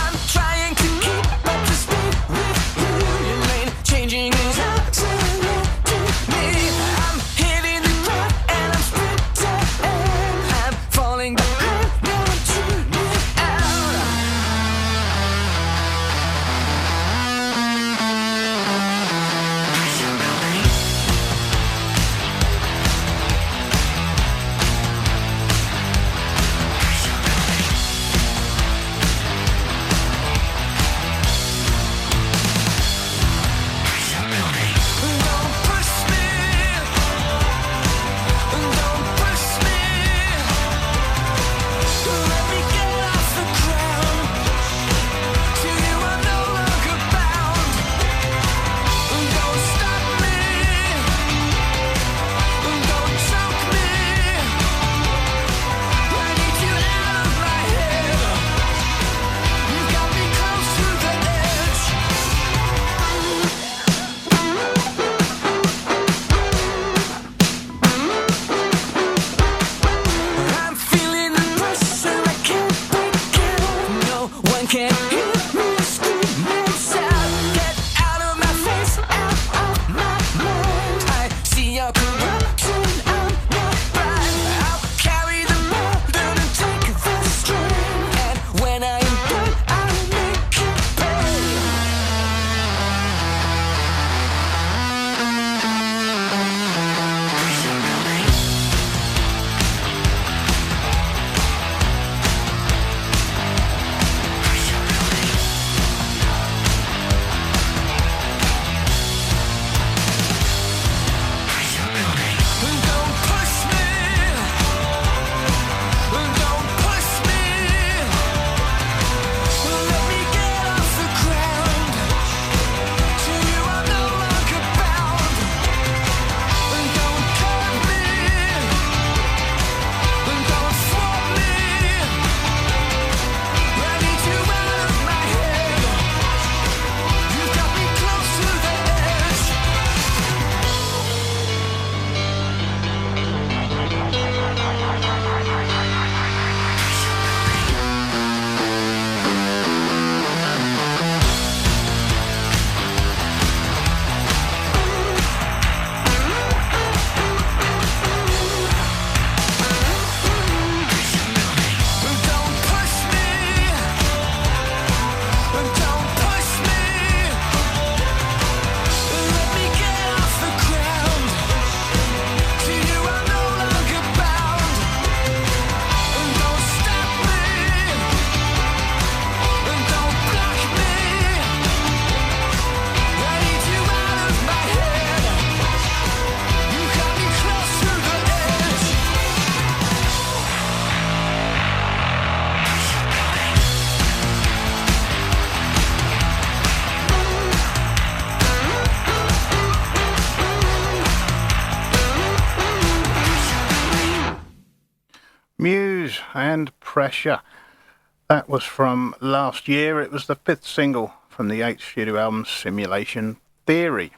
I'm trying to keep up to speed with you. Your lane changing is accelerating me. I'm hitting the ground and I'm sprinting. I'm falling behind, now I'm tuning out. Muse and Pressure. That was from last year. It was the 5th single from the 8th studio album Simulation Theory.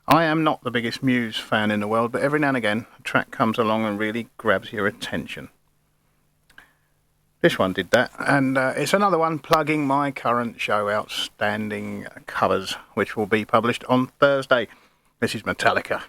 I am not the biggest Muse fan in the world, but every now and again a track comes along and really grabs your attention. This one did that, and it's another one plugging my current show, Outstanding Covers, which will be published on Thursday. This is Metallica.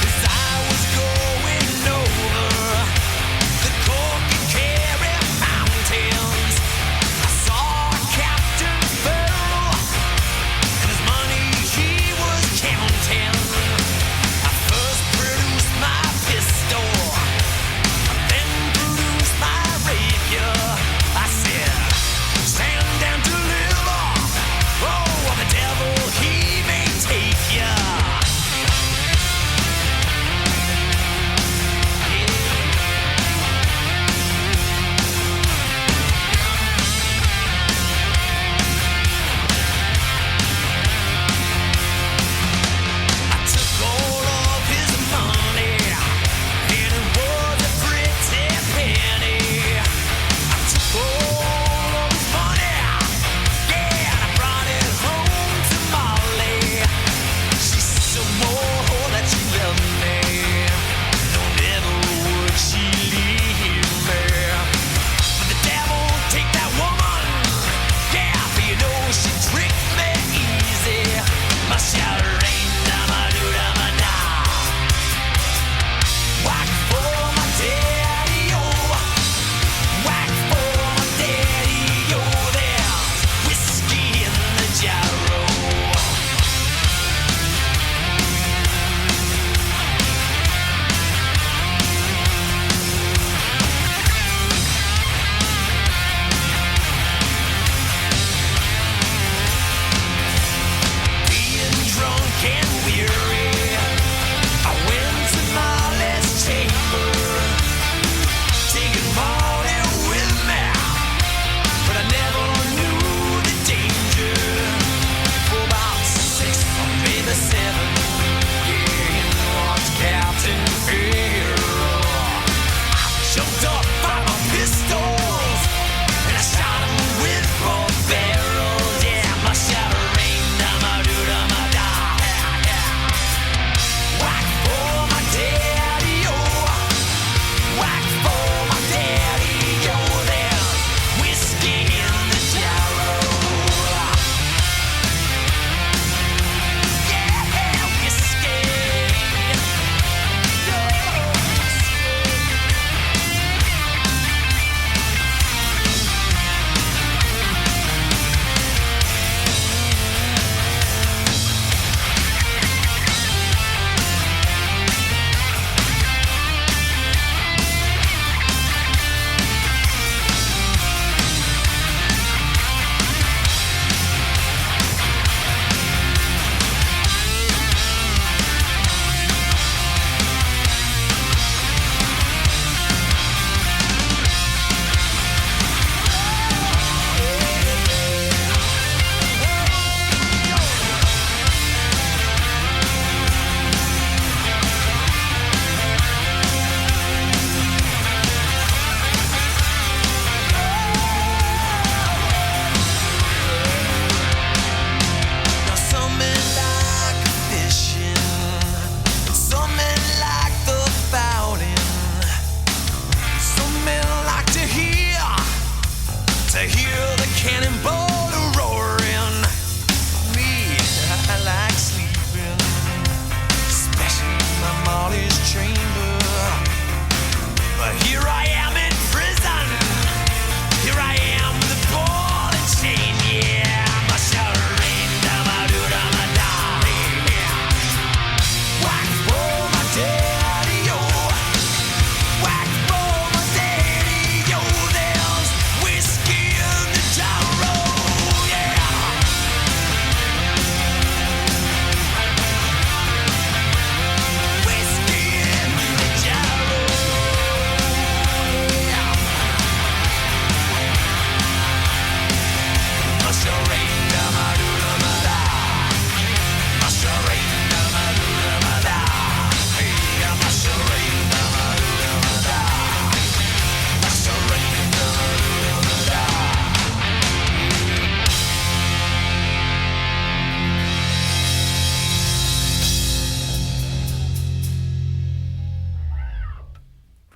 Desire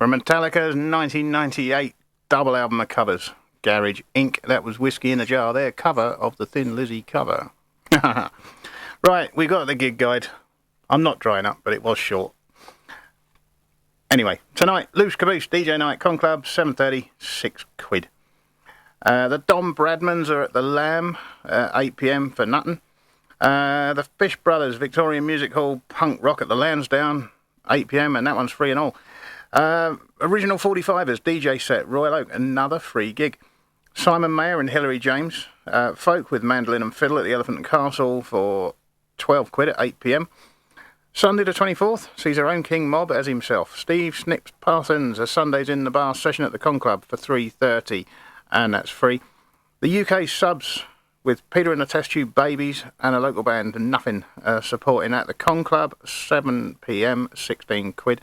From Metallica's 1998 double album of covers, Garage Inc. That was Whiskey in a Jar, their cover of the Thin Lizzy cover. Right, we got the gig guide. I'm not drying up, but it was short. Anyway, tonight, Loose Caboose, DJ Night, Con Club, 7:30, £6. The Dom Bradmans are at the Lamb, 8 p.m. for Nutton. The Fish Brothers, Victorian Music Hall, Punk Rock at the Lansdowne, 8 p.m, and that one's free and all. Original 45ers, DJ set, Royal Oak, another free gig. Simon Mayer and Hilary James, folk with mandolin and fiddle at the Elephant and Castle for £12 at 8 p.m. Sunday the 24th sees our own King Mob as himself. Steve Snips Parsons, a Sundays in the Bar session at the Con Club for 3:30, and that's free. The UK subs with Peter and the Test Tube Babies and a local band, Nothing, supporting at the Con Club, 7 p.m, £16.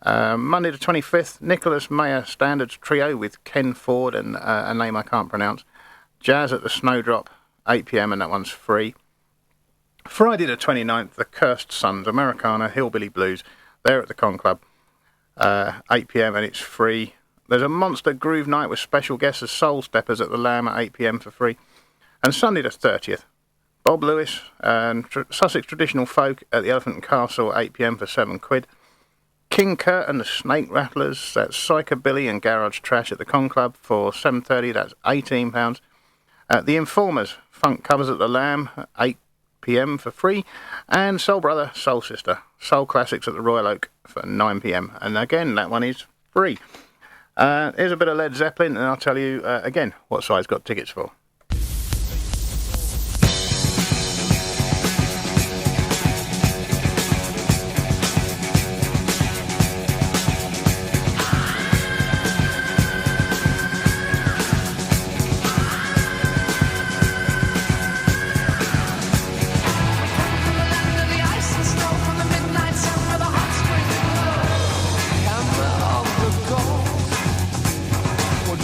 Monday the 25th, Nicholas Mayer Standards Trio with Ken Ford and a name I can't pronounce. Jazz at the Snowdrop, 8 p.m, and that one's free. Friday the 29th, the Cursed Sons, Americana, Hillbilly Blues. They're at the Con Club, 8 p.m, and it's free. There's a Monster Groove Night with special guests as Soul Steppers at the Lamb at 8 p.m. for free. And Sunday the 30th, Bob Lewis and Sussex Traditional Folk at the Elephant and Castle, 8 p.m. for £7. King Kurt and the Snake Rattlers, that's Psychobilly and Garage Trash at the Con Club for 7:30, that's £18. The Informers, Funk Covers at the Lamb, 8 p.m. for free. And Soul Brother, Soul Sister, Soul Classics at the Royal Oak for 9 p.m. And again, that one is free. Here's a bit of Led Zeppelin, and I'll tell you again what side's got tickets for.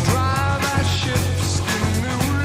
Drive our ships to new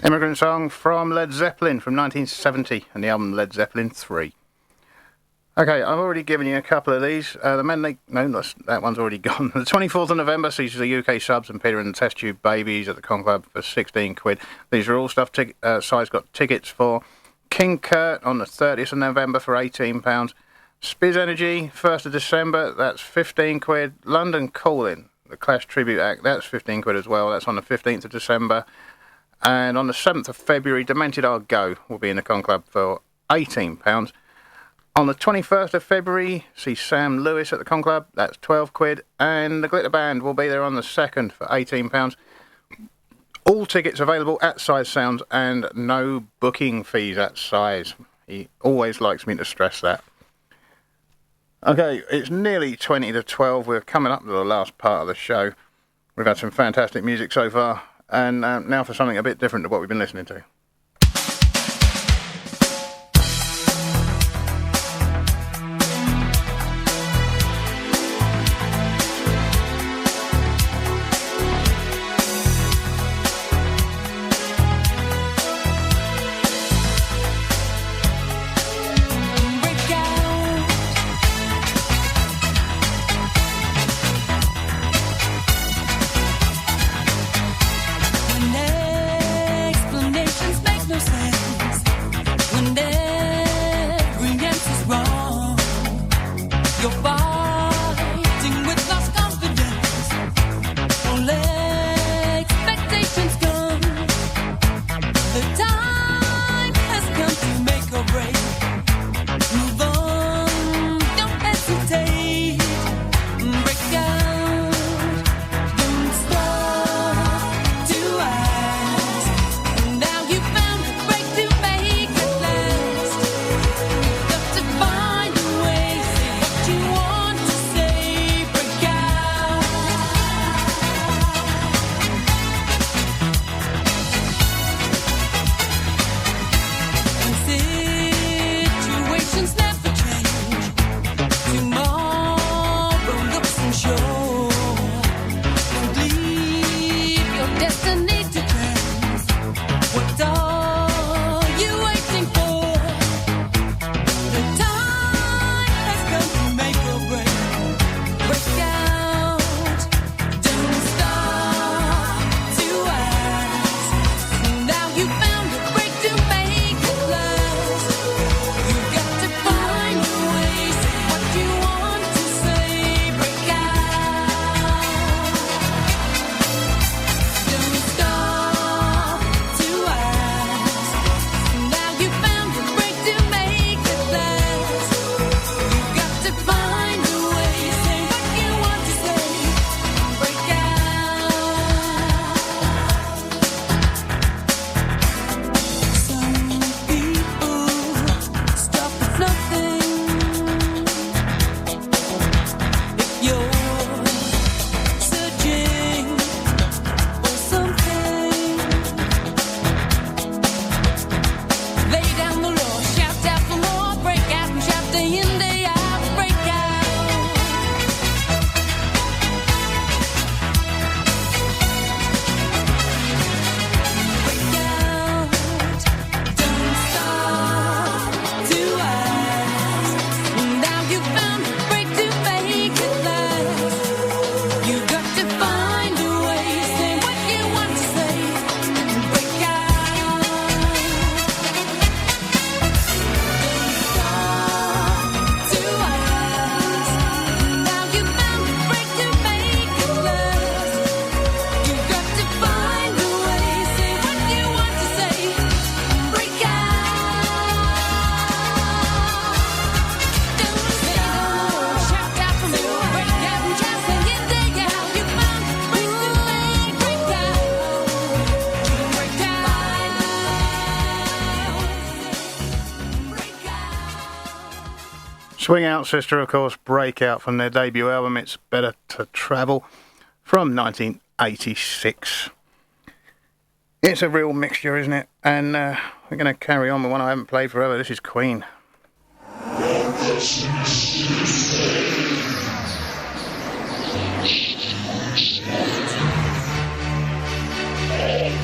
Immigrant Song from Led Zeppelin from 1970 and the album Led Zeppelin 3. Okay, I've already given you a couple of these. The Men They... No, that one's already gone. The 24th of November sees the UK subs and Peter and the Test Tube Babies at the Con Club for £16. These are all stuff Si's got tickets for. King Kurt on the 30th of November for £18. Spiz Energy, 1st of December, that's £15. London Calling, the Clash Tribute Act, that's £15 as well. That's on the 15th of December. And on the 7th of February, Demented Are Go will be in the Con Club for £18. On the 21st of February, see Sam Lewes at the Con Club, that's £12. And the Glitter Band will be there on the 2nd for £18. All tickets available at Size Sounds and no booking fees at Size. He always likes me to stress that. Okay, it's nearly 20 to 12. We're coming up to the last part of the show. We've had some fantastic music so far, and now for something a bit different to what we've been listening to. Swing Out Sister, of course, Breakout from their debut album, It's Better to Travel, from 1986. It's a real mixture, isn't it? And we're going to carry on with one I haven't played forever. This is Queen. Hey!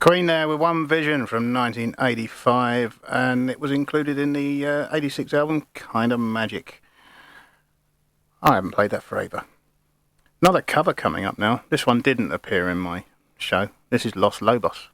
Queen there with One Vision from 1985, and it was included in the 86 album Kind of Magic. I haven't played that forever. Another cover coming up now. This one didn't appear in my show. This is Los Lobos.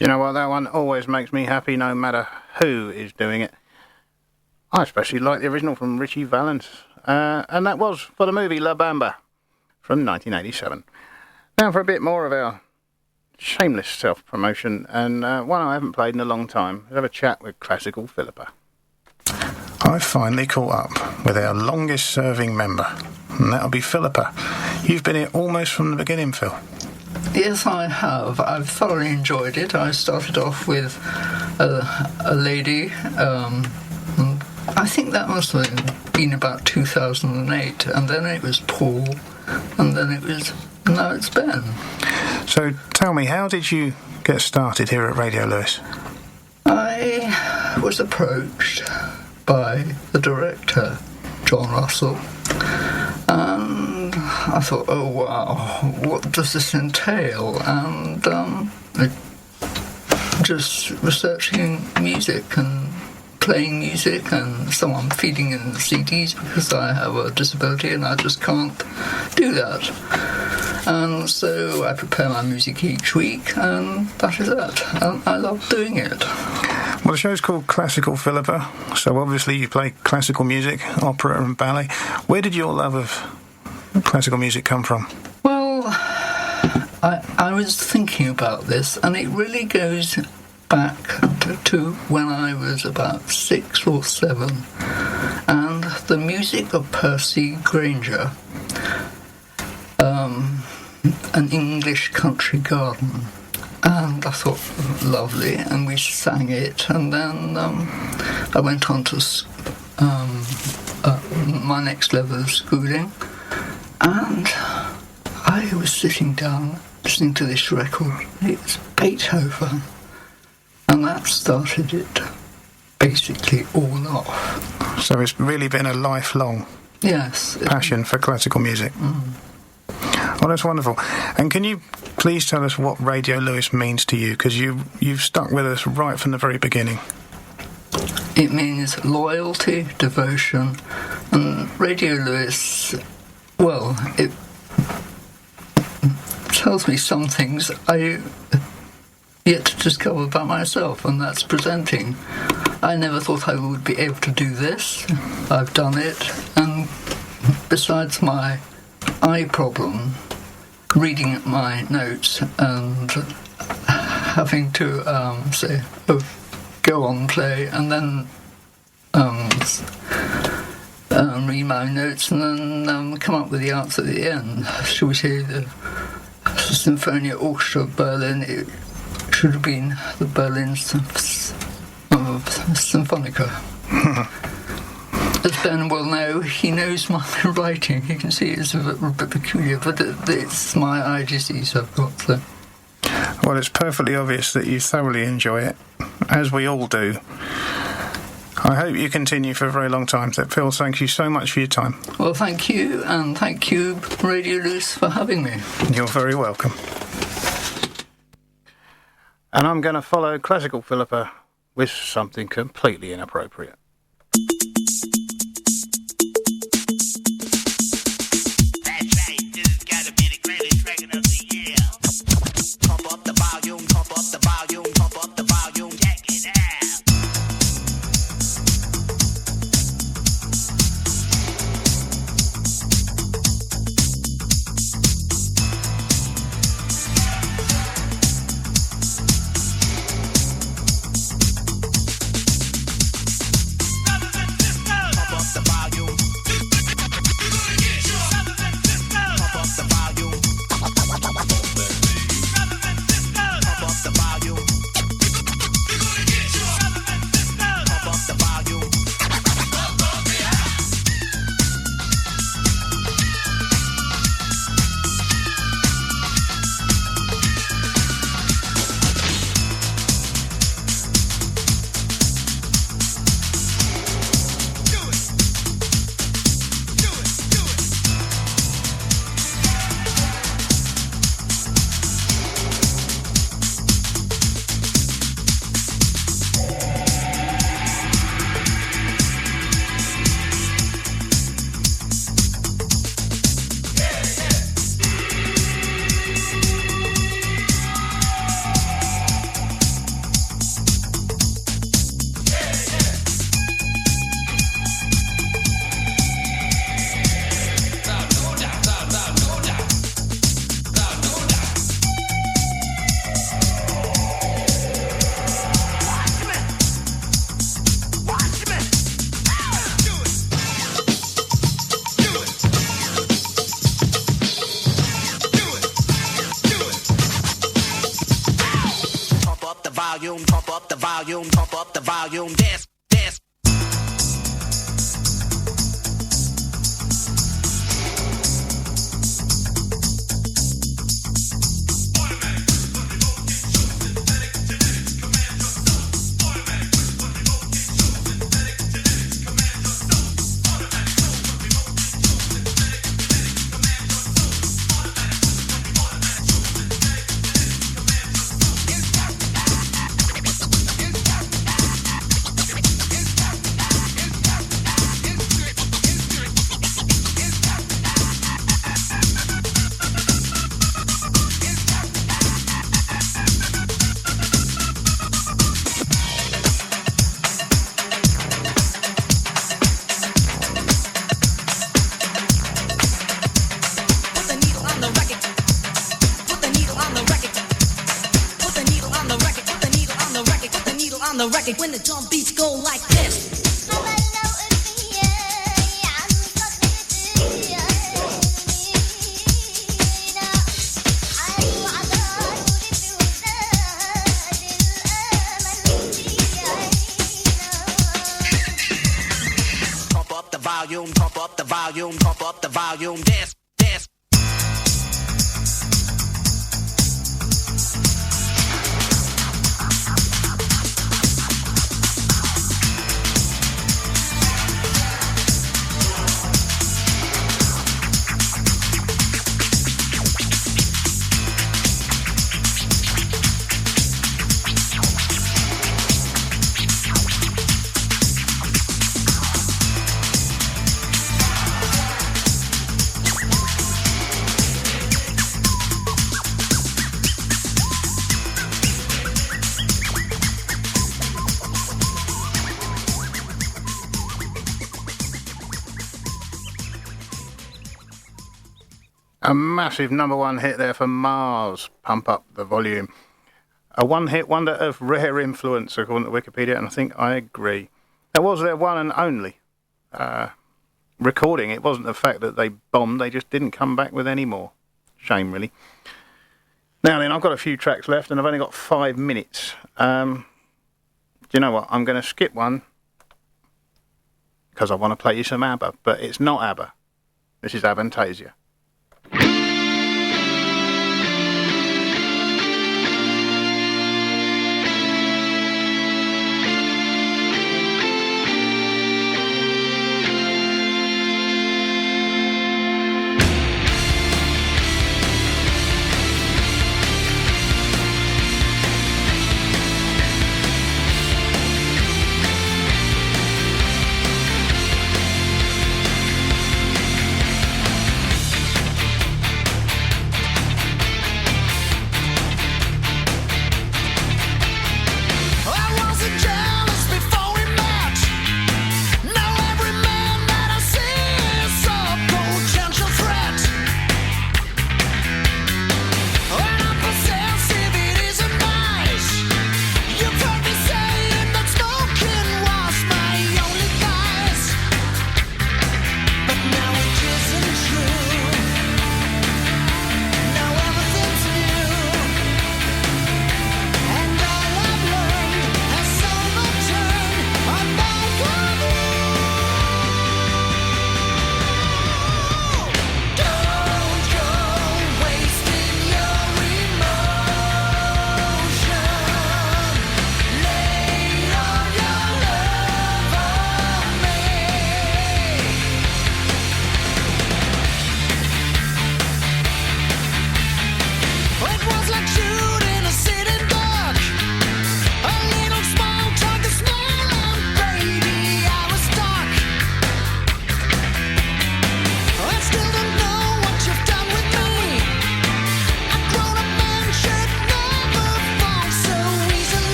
You know what, that one always makes me happy no matter who is doing it. I especially like the original from Richie Valens, and that was for the movie La Bamba from 1987. Now for a bit more of our shameless self-promotion, and one I haven't played in a long time. Let's have a chat with Classical Philippa. I've finally caught up with our longest serving member, and that'll be Philippa. You've been here almost from the beginning, Phil. Yes, I have. I've thoroughly enjoyed it. I started off with a lady. I think that must have been about 2008, and then it was Paul, and then now it's Ben. So tell me, how did you get started here at Radio Lewes? I was approached by the director, John Russell, and I thought, oh wow, what does this entail? And just researching music and playing music, and so I'm feeding in CDs because I have a disability and I just can't do that. And so I prepare my music each week, and that is it. And I love doing it. Well, the show's called Classical Philippa, so obviously you play classical music, opera and ballet. Where did your love of classical music come from? Well, I was thinking about this, and it really goes back to when I was about 6 or 7, and the music of Percy Grainger, an English country garden, and I thought, lovely, and we sang it, and then I went on to my next level of schooling, and I was sitting down listening to this record. It's Beethoven. And that started it basically all off. So it's really been a lifelong passion for classical music. Well, that's wonderful. And can you please tell us what Radio Lewes means to you? Because you've stuck with us right from the very beginning. It means loyalty, devotion, and Radio Lewes, well, it tells me some things I yet to discover about myself, and that's presenting. I never thought I would be able to do this. I've done it, and besides my eye problem, reading my notes and having to say, oh, go on, play, and then read my notes and then come up with the answer at the end. Shall we say the Sinfonia Orchestra of Berlin? It should have been the Berlin Symphonica. As Ben will know, he knows my writing. You can see it's a bit peculiar, but it's my eye disease I've got. So. Well, it's perfectly obvious that you thoroughly enjoy it, as we all do. I hope you continue for a very long time. So, Phil, thank you so much for your time. Well, thank you, and thank you, Radio Lewes, for having me. You're very welcome. And I'm going to follow Classical Philippa with something completely inappropriate. Pump up the volume, dance, dance. When the drum beats go like this. Pump up the volume, pump up the volume, pump up the volume, dance, dance. A massive number one hit there for Mars, Pump Up the Volume. A one-hit wonder of rare influence, according to Wikipedia, and I think I agree. That was their one and only recording. It wasn't the fact that they bombed, they just didn't come back with any more. Shame, really. Now then, I've got a few tracks left, and I've only got 5 minutes. Do you know what? I'm going to skip one, because I want to play you some ABBA, but it's not ABBA. This is Avantasia.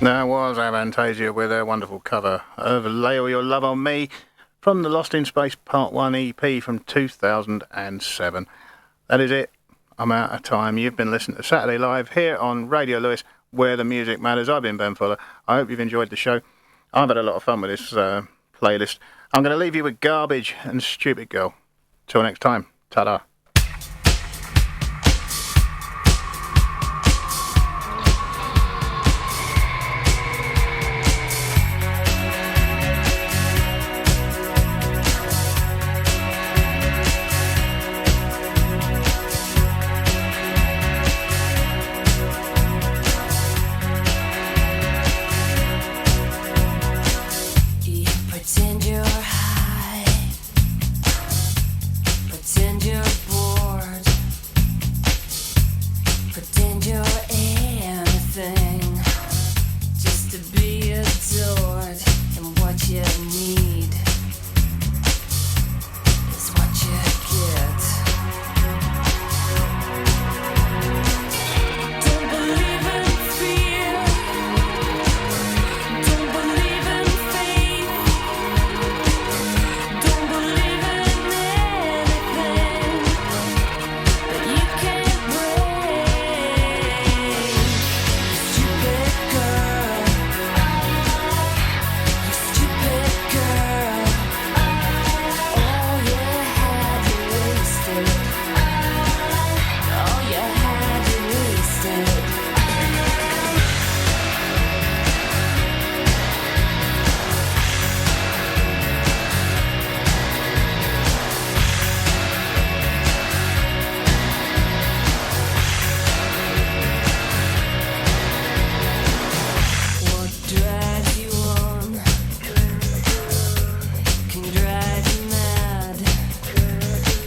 That was Avantasia with their wonderful cover of Lay All Your Love On Me from the Lost in Space Part 1 EP from 2007. That is it. I'm out of time. You've been listening to Saturday Live here on Radio Lewes, where the music matters. I've been Ben Fuller. I hope you've enjoyed the show. I've had a lot of fun with this playlist. I'm going to leave you with Garbage and Stupid Girl. Till next time. Ta-da. Pretend you're high, pretend you're bored, pretend you're anything, just to be adored. And what you need is what you get. Don't believe in fear, don't believe in faith. Don't believe in anything that you can't break. Stupid girl, you stupid girl. All you had to waste it. All you had to waste it. What drives you on can drive you mad.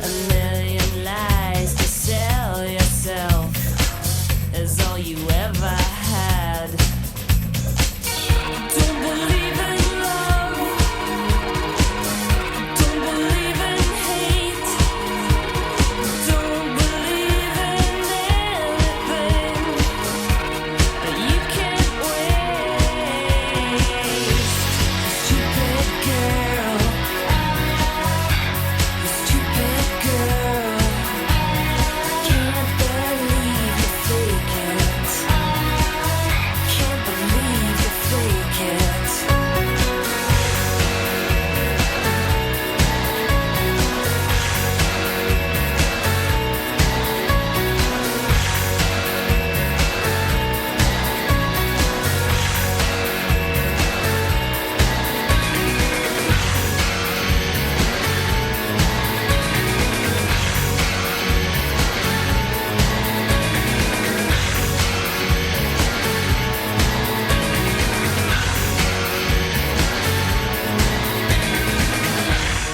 A million lies to sell yourself is all you ever had. Don't believe in love, don't believe in hate, don't believe in anything that you can't waste. Stupid girl, you stupid girl. Can't believe you fake it. Can't believe you fake it.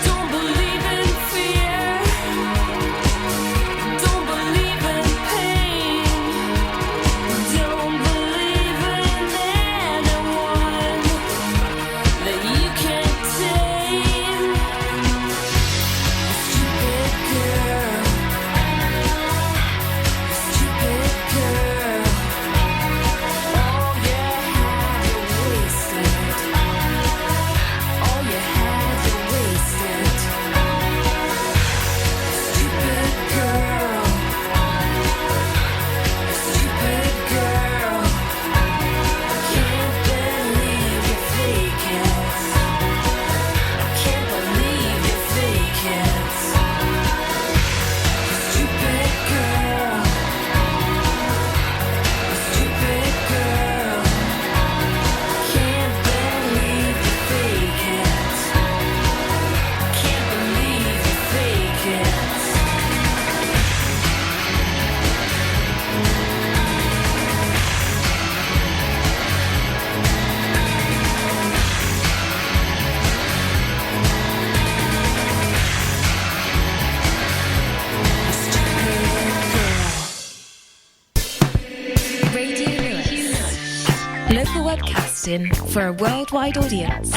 Don't believe in fear, don't believe in pain, don't believe in anyone that you can't tame. Stupid girl, stupid girl. All you had to waste it. All you had to waste it. Stupid girl, stupid girl. Can't believe you fake it. Can't believe you fake it. Stupid girl, stupid girl. Can't believe you fake it. Can't believe you fake it. Radio Lewes. Local webcasting for a worldwide audience.